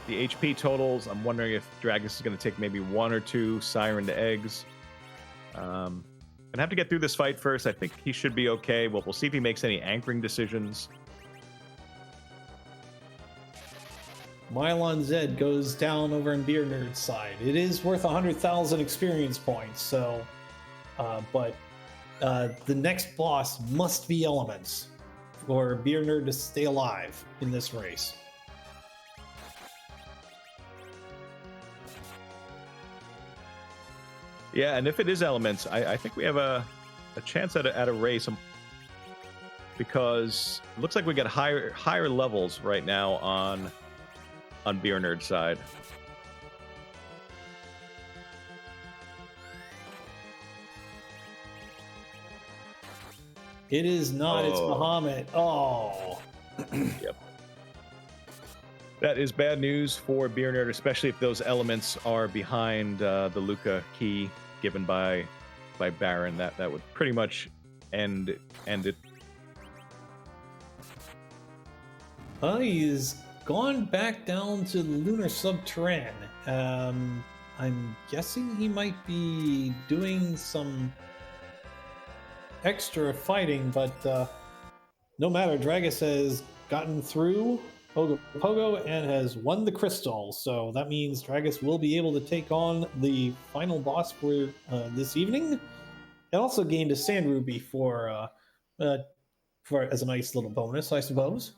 S2: HP totals. I'm wondering if Dragus is going to take maybe 1 or 2 Siren to eggs. Gonna have to get through this fight first. I think he should be okay. We'll see if he makes any anchoring decisions.
S1: Mylon Z goes down over on beernerd's side. It is worth 100,000 experience points. So, but the next boss must be elements for beernerd to stay alive in this race.
S2: Yeah, and if it is elements, I think we have a chance at a race, because it looks like we get higher levels right now on beernerd's side.
S1: It is not. It's Bahamut. Oh.
S2: Yep. That is bad news for beernerd, especially if those elements are behind the Luca key given by Baron. That would pretty much end it.
S1: He's gone back down to the lunar subterrane. I'm guessing he might be doing some extra fighting, but no matter. Dragus has gotten through Pogo and has won the crystal, so that means Dragus will be able to take on the final boss for this evening, and also gained a sand ruby for as a nice little bonus, I suppose.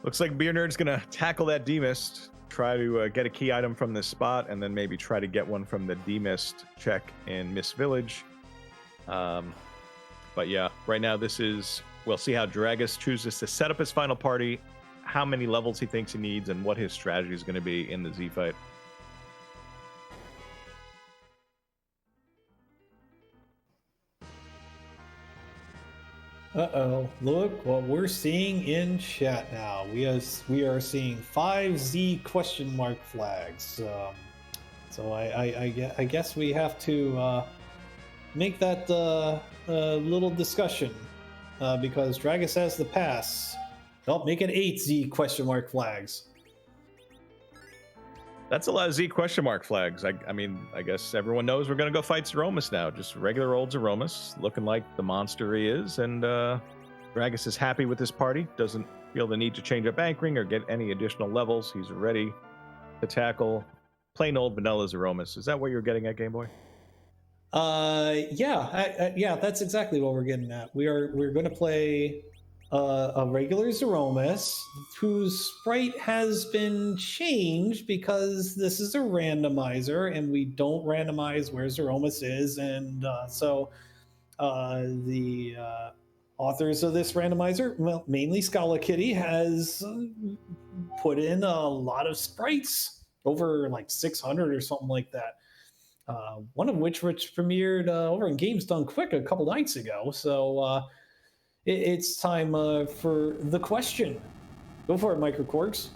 S2: Looks like beernerd's gonna tackle that D-Mist, try to get a key item from this spot, and then maybe try to get one from the D-Mist check in Mist Village. But yeah, right now we'll see how Dragus chooses to set up his final party, how many levels he thinks he needs, and what his strategy is going to be in the Z fight.
S1: Uh-oh, look what we're seeing in chat now. We are seeing 5Z question mark flags. So I guess we have to make that little discussion because Dragus has the pass. Well, make it 8Z question mark flags.
S2: That's a lot of Z question mark flags. I mean, I guess everyone knows we're going to go fight Zeromus now. Just regular old Zeromus, looking like the monster he is. And Dragus is happy with this party. Doesn't feel the need to change up anchoring or get any additional levels. He's ready to tackle plain old vanilla Zeromus. Is that what you're getting at, Game Boy?
S1: Yeah, that's exactly what we're getting at. We're going to play a regular Zeromus whose sprite has been changed because this is a randomizer and we don't randomize where Zeromus is, and so the authors of this randomizer, well, mainly Scala Kitty, has put in a lot of sprites, over like 600 or something like that. One of which premiered over in Games Done Quick a couple nights ago. So it's time for the question. Go for it, Microcorks.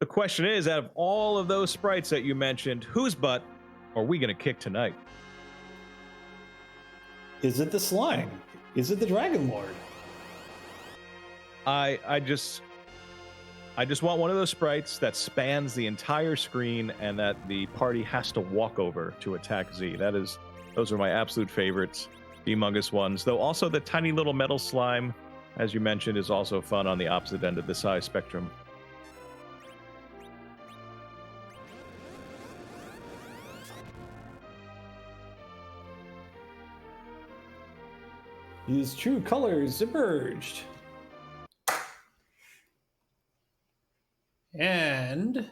S2: The question is, out of all of those sprites that you mentioned, whose butt are we going to kick tonight?
S1: Is it the slime? Is it the Dragon Lord?
S2: I just want one of those sprites that spans the entire screen and that the party has to walk over to attack Z. Those are my absolute favorites, the humongous ones. Though also the tiny little metal slime, as you mentioned, is also fun on the opposite end of the size spectrum.
S1: His true colors emerged. And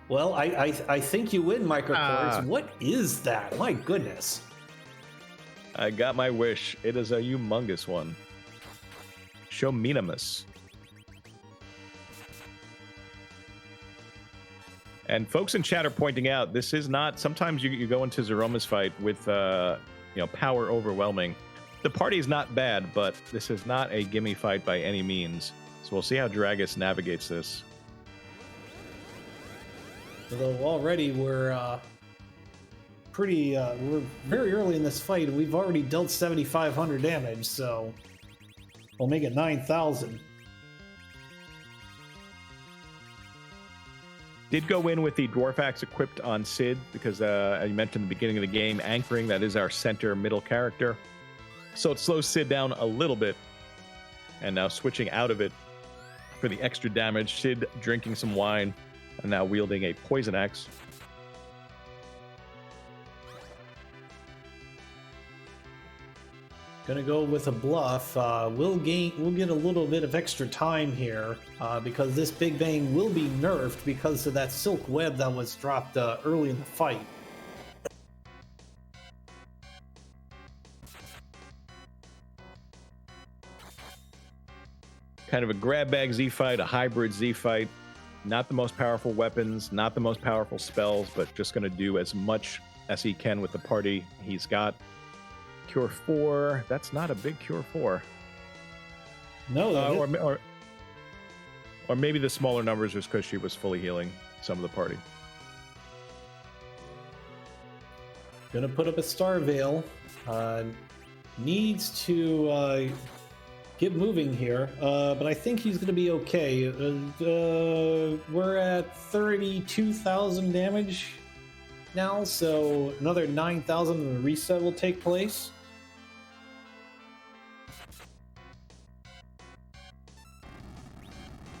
S1: well, I think you win, Microcords. What is that? My goodness.
S2: I got my wish. It is a humongous one. Shominimus. And folks in chat are pointing out this is not. Sometimes you go into Zeromus fight with power overwhelming. The party is not bad, but this is not a gimme fight by any means. So we'll see how Dragus navigates this.
S1: Although already we're very early in this fight, and we've already dealt 7,500 damage, so we'll make it 9,000.
S2: Did go in with the Dwarf Axe equipped on Sid because, as you mentioned in the beginning of the game, anchoring, that is our center middle character. So it slows Sid down a little bit. And now switching out of it for the extra damage, Sid drinking some wine and now wielding a poison axe.
S1: Gonna go with a bluff. We'll get a little bit of extra time here because this Big Bang will be nerfed because of that silk web that was dropped early in the fight.
S2: Kind of a grab bag Z fight, a hybrid Z fight. Not the most powerful weapons, not the most powerful spells, but just going to do as much as he can with the party he's got. Cure 4, that's not a big Cure 4.
S1: No,
S2: or maybe the smaller numbers just because she was fully healing some of the party.
S1: Gonna put up a Star Veil. Needs to get moving here, but I think he's gonna be okay. We're at 32,000 damage now, so another 9,000 and the reset will take place.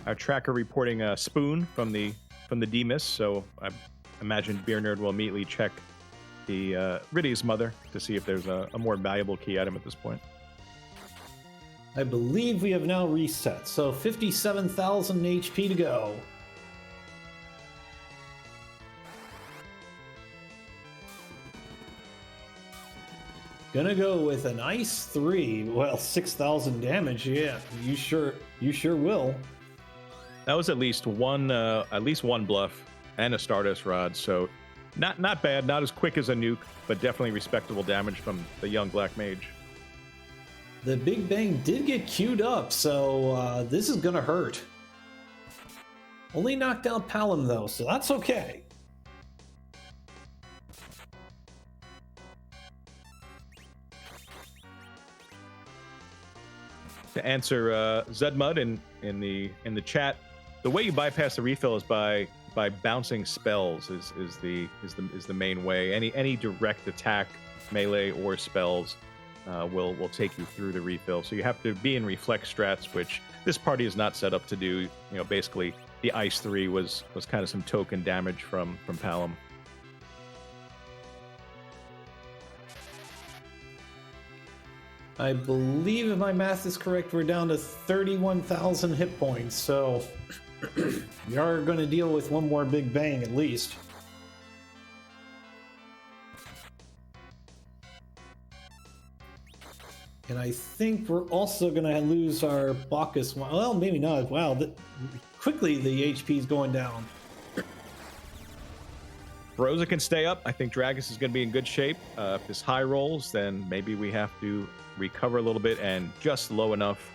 S2: Our tracker reporting a spoon from the Demus, so I imagine beernerd will immediately check the Riddy's mother to see if there's a more valuable key item at this point.
S1: I believe we have now reset, so 57,000 HP to go. Gonna go with an Ice 3. Well, 6,000 damage. Yeah, you sure will.
S2: That was at least one bluff and a Stardust Rod, so Not bad, not as quick as a nuke, but definitely respectable damage from the young Black Mage.
S1: The Big Bang did get queued up, so this is gonna hurt. Only knocked out Palom though, so that's okay.
S2: To answer Zedmud in the chat, the way you bypass the refill is by bouncing spells is the main way. Any direct attack, melee or spells will take you through the refill. So you have to be in reflex strats, which this party is not set up to do. You know, basically the Ice 3 was kind of some token damage from Palom.
S1: I believe, if my math is correct, we're down to 31,000 hit points, so we are going to deal with one more Big Bang at least. And I think we're also going to lose our Bacchus. Well, maybe not. Wow, quickly the HP is going down.
S2: Rosa can stay up. I think Dragus is going to be in good shape. If this high rolls, then maybe we have to recover a little bit, and just low enough.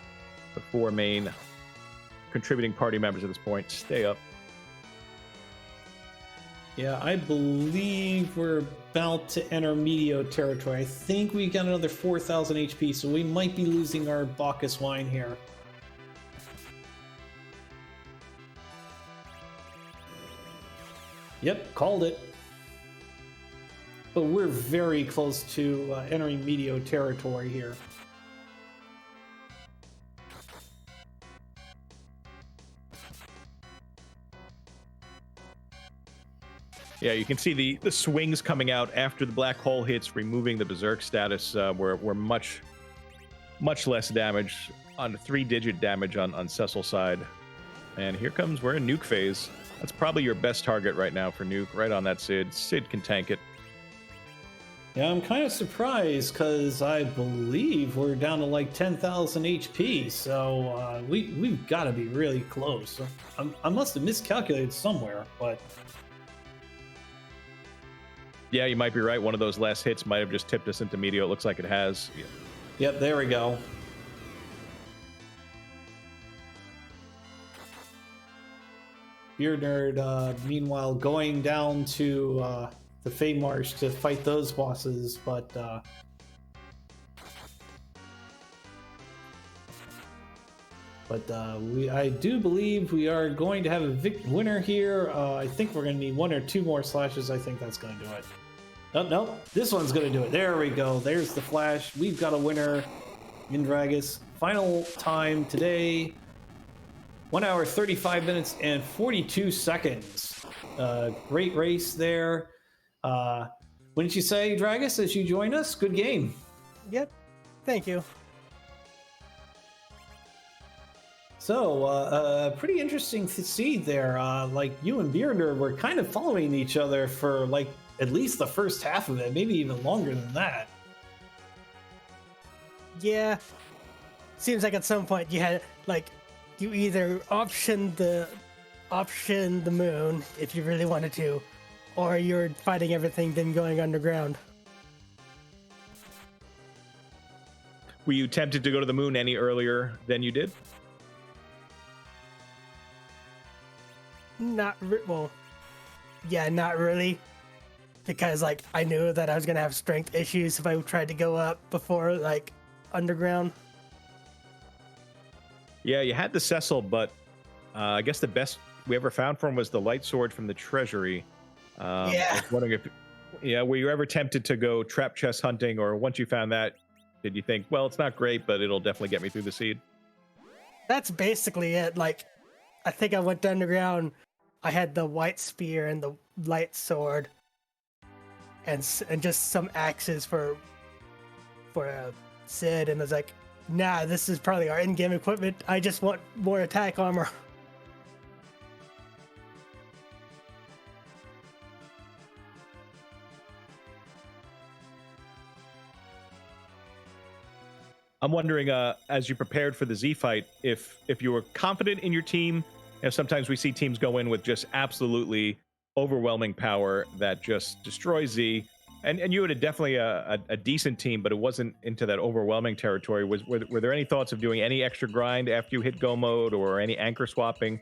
S2: The 4 main contributing party members at this point stay up.
S1: Yeah, I believe we're about to enter Medio territory. I think we got another 4,000 HP, so we might be losing our Bacchus wine here. Yep, called it. But we're very close to entering Medio territory here.
S2: Yeah, you can see the swings coming out after the black hole hits, removing the berserk status. We're much less damage, on 3-digit damage on Cecil's side. And here comes, we're in nuke phase. That's probably your best target right now for nuke, right on that Sid. Sid can tank it.
S1: Yeah, I'm kind of surprised because I believe we're down to like 10,000 HP, so we've got to be really close. I must have miscalculated somewhere, but...
S2: Yeah, you might be right. One of those last hits might have just tipped us into Medio. It looks like it has. Yeah.
S1: Yep, there we go. beernerd, meanwhile, going down to the Fey Marsh to fight those bosses, but I do believe we are going to have a winner here. I think we're going to need 1 or 2 more slashes. I think that's going to do it. Oh, no, this one's going to do it. There we go. There's the flash. We've got a winner in Dragus. Final time today, 1 hour, 35 minutes, and 42 seconds. Great race there. Wouldn't you say, Dragus, as you join us? Good game.
S3: Yep. Thank you.
S1: So, pretty interesting to see there. Like, you and beernerd were kind of following each other for, like, at least the first half of it, maybe even longer than that.
S3: Yeah. Seems like at some point you had, like, you either optioned the moon if you really wanted to, or you're fighting everything then going underground.
S2: Were you tempted to go to the moon any earlier than you did?
S3: Not really, because like I knew that I was gonna have strength issues if I tried to go up before like underground.
S2: Yeah, you had the Cecil, but I guess the best we ever found for him was the light sword from the treasury.
S3: Yeah.
S2: I was wondering were you ever tempted to go trap chest hunting, or once you found that, did you think, well, it's not great, but it'll definitely get me through the seed?
S3: That's basically it. Like, I think I went to underground. I had the white spear and the light sword, and just some axes for Sid, and I was like, nah, this is probably our in-game equipment. I just want more attack armor.
S2: I'm wondering, as you prepared for the Z fight, if you were confident in your team. Sometimes we see teams go in with just absolutely overwhelming power that just destroys Z. And you had definitely a decent team, but it wasn't into that overwhelming territory. Were there any thoughts of doing any extra grind after you hit go mode or any anchor swapping?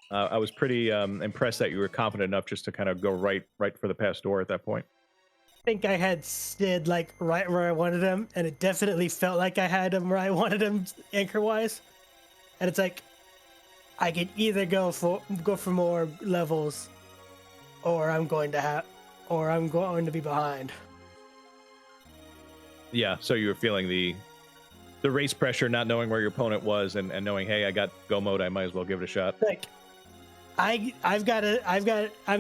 S2: I was pretty impressed that you were confident enough just to kind of go right for the past door at that point.
S3: I think I had Sid like right where I wanted him, and it definitely felt like I had him where I wanted him anchor wise. And it's like I could either go for more levels, or I'm going to be behind.
S2: Yeah, so you were feeling the race pressure, not knowing where your opponent was, and knowing, hey, I got go mode, I might as well give it a shot.
S3: Like I'm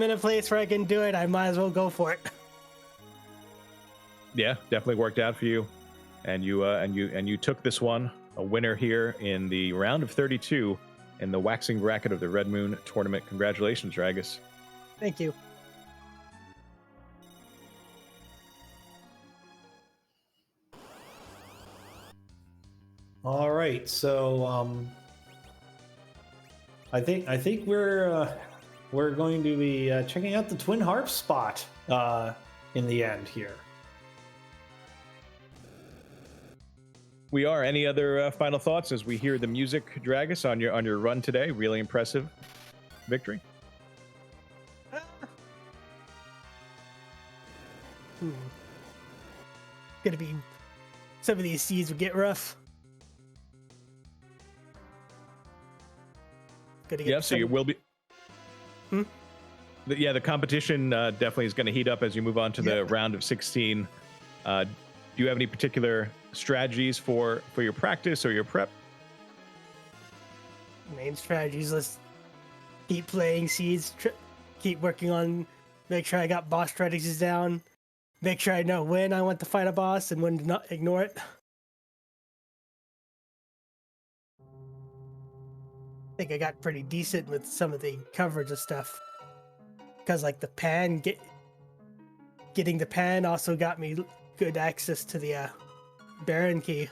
S3: in a place where I can do it. I might as well go for it.
S2: Yeah, definitely worked out for you, and you took this one, a winner here in the round of 32 in the waxing bracket of the Red Moon tournament. Congratulations, Dragus.
S3: Thank you.
S1: All right, so I think we're going to be checking out the Twin Harp spot in the end here.
S2: We are. Any other final thoughts as we hear the music, Dragus, on your run today? Really impressive victory.
S3: Gonna be some of these seeds would get rough.
S2: So you will be. The competition definitely is going to heat up as you move on to the round of 16. Do you have any particular strategies for your practice or your prep?
S3: Main strategies: let's keep playing seeds, keep working on, make sure I got boss strategies down, make sure I know when I want to fight a boss and when to not ignore it. I think I got pretty decent with some of the coverage of stuff, because like the pan, getting the pan also got me good access to the Baron key.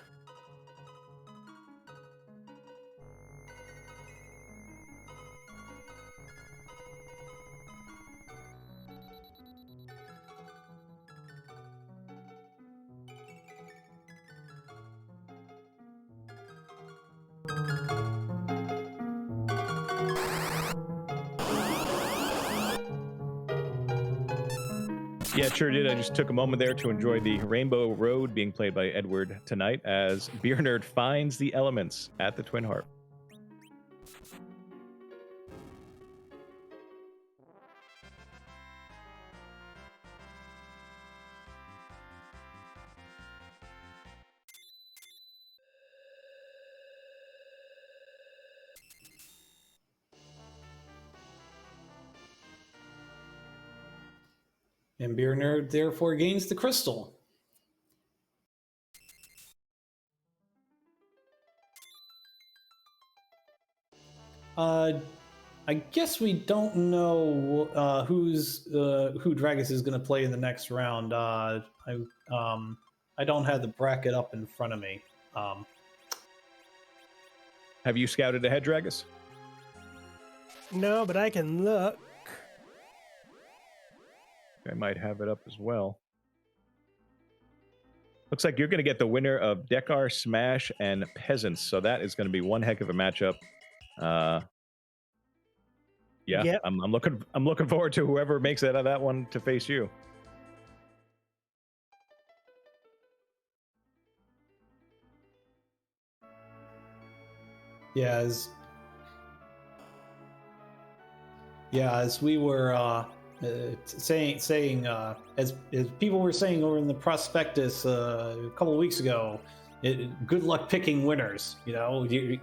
S2: Yeah, it sure did. I just took a moment there to enjoy the Rainbow Road being played by Edward tonight as beernerd finds the elements at the Twin Harp.
S1: And beernerd therefore gains the crystal. I guess we don't know who Dragus is going to play in the next round. I don't have the bracket up in front of me.
S2: Have you scouted ahead, Dragus?
S3: No, but I can look.
S2: I might have it up as well. Looks like you're going to get the winner of Dekar, Smash, and Peasants. So that is going to be one heck of a matchup.
S3: Yep.
S2: I'm looking forward to whoever makes it out of that one to face you.
S1: Yeah, as we were saying as people were saying over in the prospectus a couple of weeks ago, good luck picking winners. You know, you're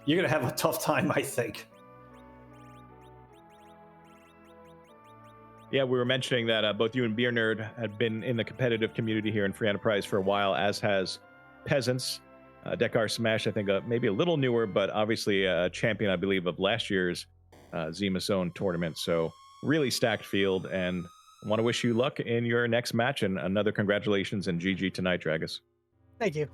S1: gonna have a tough time, I think.
S2: Yeah, we were mentioning that both you and beernerd had been in the competitive community here in Free Enterprise for a while, as has Peasants. Dekar Smash, I think, maybe a little newer, but obviously a champion, I believe, of last year's Zemus Zone tournament. So really stacked field, and I want to wish you luck in your next match, and another congratulations and GG tonight, Dragus.
S3: Thank you.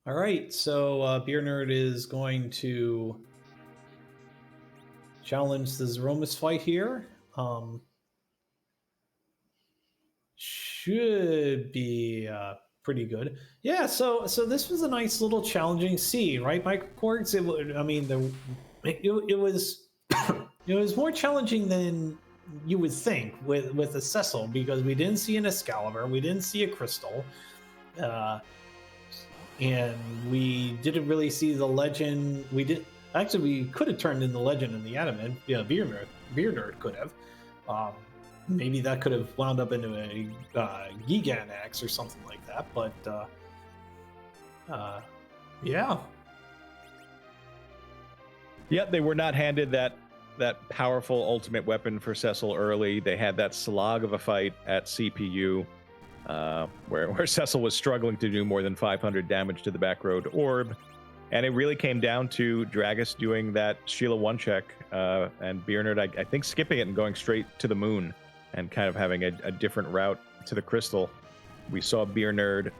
S1: All right, so beernerd is going to challenge the Zeromus fight here. Should be pretty good. Yeah, so this was a nice little challenging seed, right, Mike Quartz? I mean, it was it was more challenging than you would think with a Cecil, because we didn't see an Excalibur, we didn't see a Crystal, and we didn't really see the Legend. We could have turned in the Legend and the Adamant. Yeah, beernerd could have. Maybe that could have wound up into a Giganax or something like that, but yeah.
S2: Yep, they were not handed that powerful ultimate weapon for Cecil early. They had that slog of a fight at CPU, where Cecil was struggling to do more than 500 damage to the back road orb. And it really came down to Dragus doing that Sheila 1 check, and beernerd, I think, skipping it and going straight to the moon and kind of having a different route to the crystal. We saw beernerd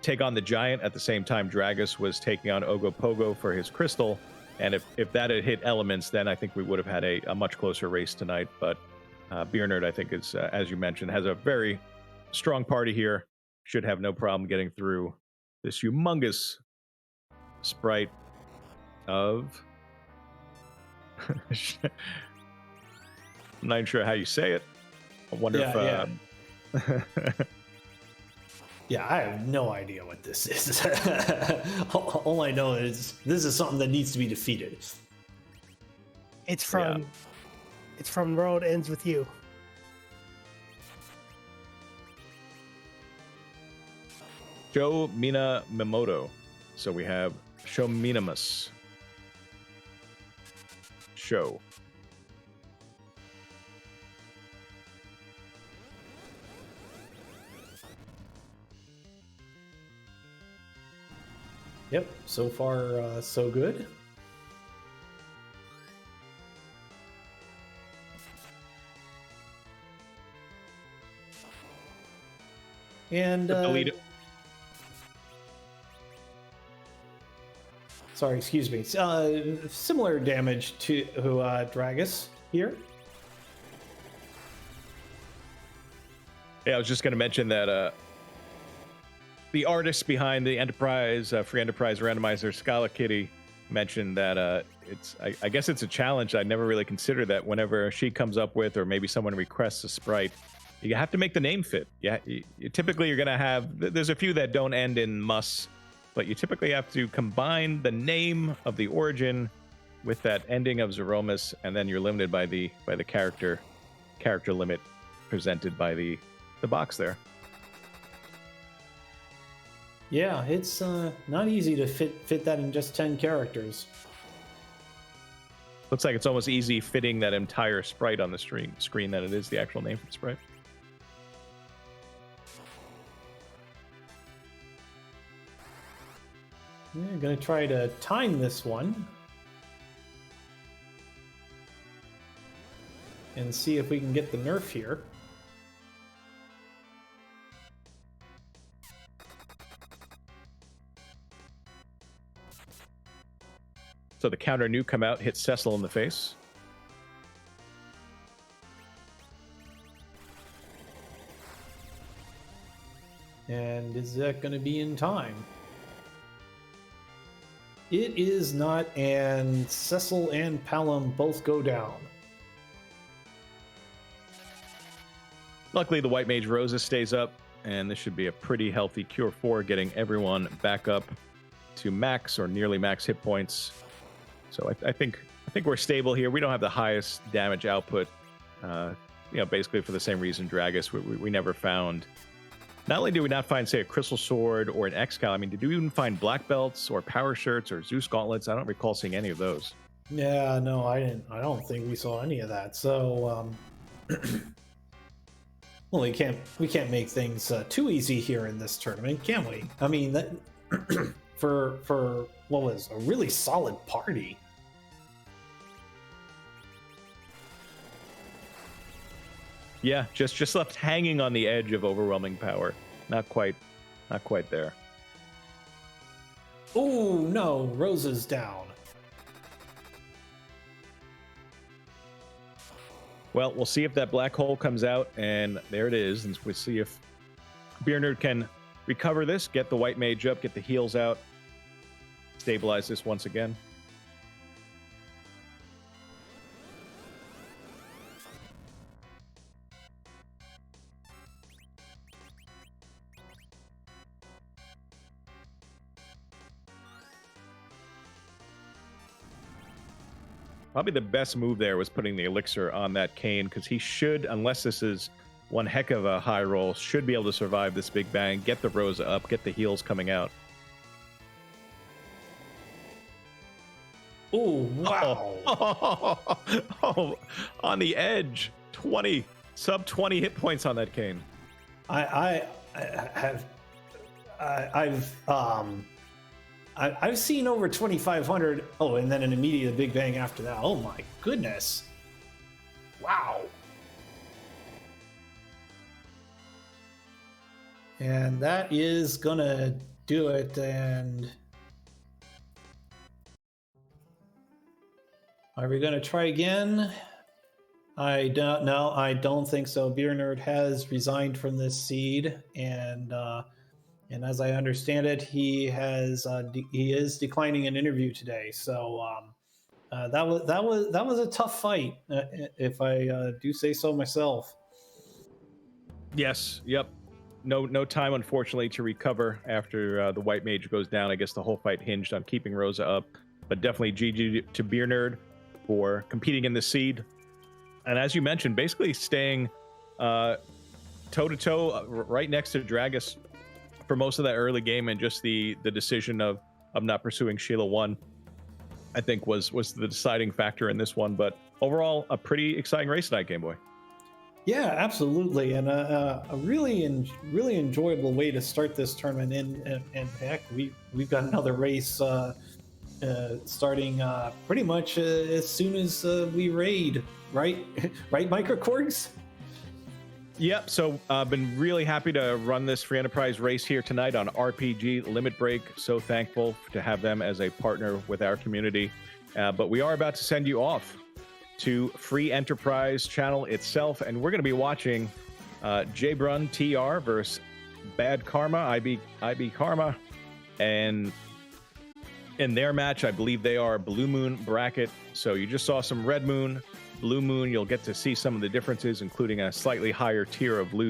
S2: take on the giant at the same time Dragus was taking on Ogopogo for his crystal. And if that had hit elements, then I think we would have had a much closer race tonight. But beernerd, I think, is, as you mentioned, has a very strong party here. Should have no problem getting through this humongous sprite of... I'm not even sure how you say it. I wonder if...
S1: Yeah, I have no idea what this is. All I know is this is something that needs to be defeated.
S3: It's from World Ends With You.
S2: Sho Mina Mimoto. So we have Sho Minamus. Sho.
S1: Yep, so far so good. And sorry, excuse me. Similar damage to Dragus here.
S2: Yeah, I was just going to mention that the artist behind the Enterprise, Free Enterprise randomizer, Scala Kitty, mentioned that I guess it's a challenge. I never really considered that whenever she comes up with, or maybe someone requests a sprite, you have to make the name fit. Yeah, typically you're going to have, there's a few that don't end in mus, but you typically have to combine the name of the origin with that ending of Zeromus, and then you're limited by the character limit presented by the box there.
S1: Yeah, it's not easy to fit that in just 10 characters.
S2: Looks like it's almost easy fitting that entire sprite on the screen than it is the actual name for the sprite.
S1: I'm going to try to time this one and see if we can get the nerf here.
S2: So the counter nuke come out, hit Cecil in the face.
S1: And is that going to be in time? It is not, and Cecil and Palom both go down.
S2: Luckily, the White Mage Rosa stays up, and this should be a pretty healthy Cure 4, getting everyone back up to max or nearly max hit points. So I think we're stable here. We don't have the highest damage output, basically for the same reason Dragus. We never found. Not only did we not find, say, a Crystal Sword or an X-Cal, I mean, did we even find Black Belts or Power Shirts or Zeus Gauntlets? I don't recall seeing any of those.
S1: Yeah, no, I didn't. I don't think we saw any of that. So, well, we can't make things too easy here in this tournament, can we? I mean, that for what was a really solid party.
S2: Yeah, just left hanging on the edge of overwhelming power. Not quite there.
S1: Oh no, Rosa's down.
S2: Well, we'll see if that black hole comes out, and there it is. And we'll see if beernerd can recover this, get the white mage up, get the heals out, stabilize this once again. Probably the best move there was putting the elixir on that Kane, because he should, unless this is one heck of a high roll, should be able to survive this big bang, get the Rosa up, get the heals coming out.
S1: Oh, wow.
S2: Oh, on the edge. 20, sub 20 hit points on that Kane.
S1: I've seen over 2,500. Oh, and then an immediate big bang after that. Oh my goodness. Wow. And that is gonna do it. And are we gonna try again? I don't know. I don't think so. beernerd has resigned from this seed, and as I understand it, he is declining an interview today. So that was a tough fight, if I do say so myself.
S2: Yes. Yep. No time, unfortunately, to recover after the white mage goes down. I guess the whole fight hinged on keeping Rosa up, but definitely GG to beernerd for competing in the seed. And as you mentioned, basically staying toe-to-toe right next to Dragus for most of that early game, and just the decision of not pursuing Sheila 1, I think was the deciding factor in this one. But overall, a pretty exciting race tonight, Game Boy.
S1: Yeah, absolutely, and a really enjoyable way to start this tournament. And heck, we've got another race starting pretty much as soon as we raid, right? Right, Microcorgs?
S2: Yep, so I've been really happy to run this Free Enterprise race here tonight on RPG Limit Break. So thankful to have them as a partner with our community. But we are about to send you off to Free Enterprise channel itself, and we're going to be watching Jbrun TR versus Bad Karma, IB Karma. And in their match, I believe they are Blue Moon bracket. So you just saw some Red Moon, Blue Moon. You'll get to see some of the differences, including a slightly higher tier of Blue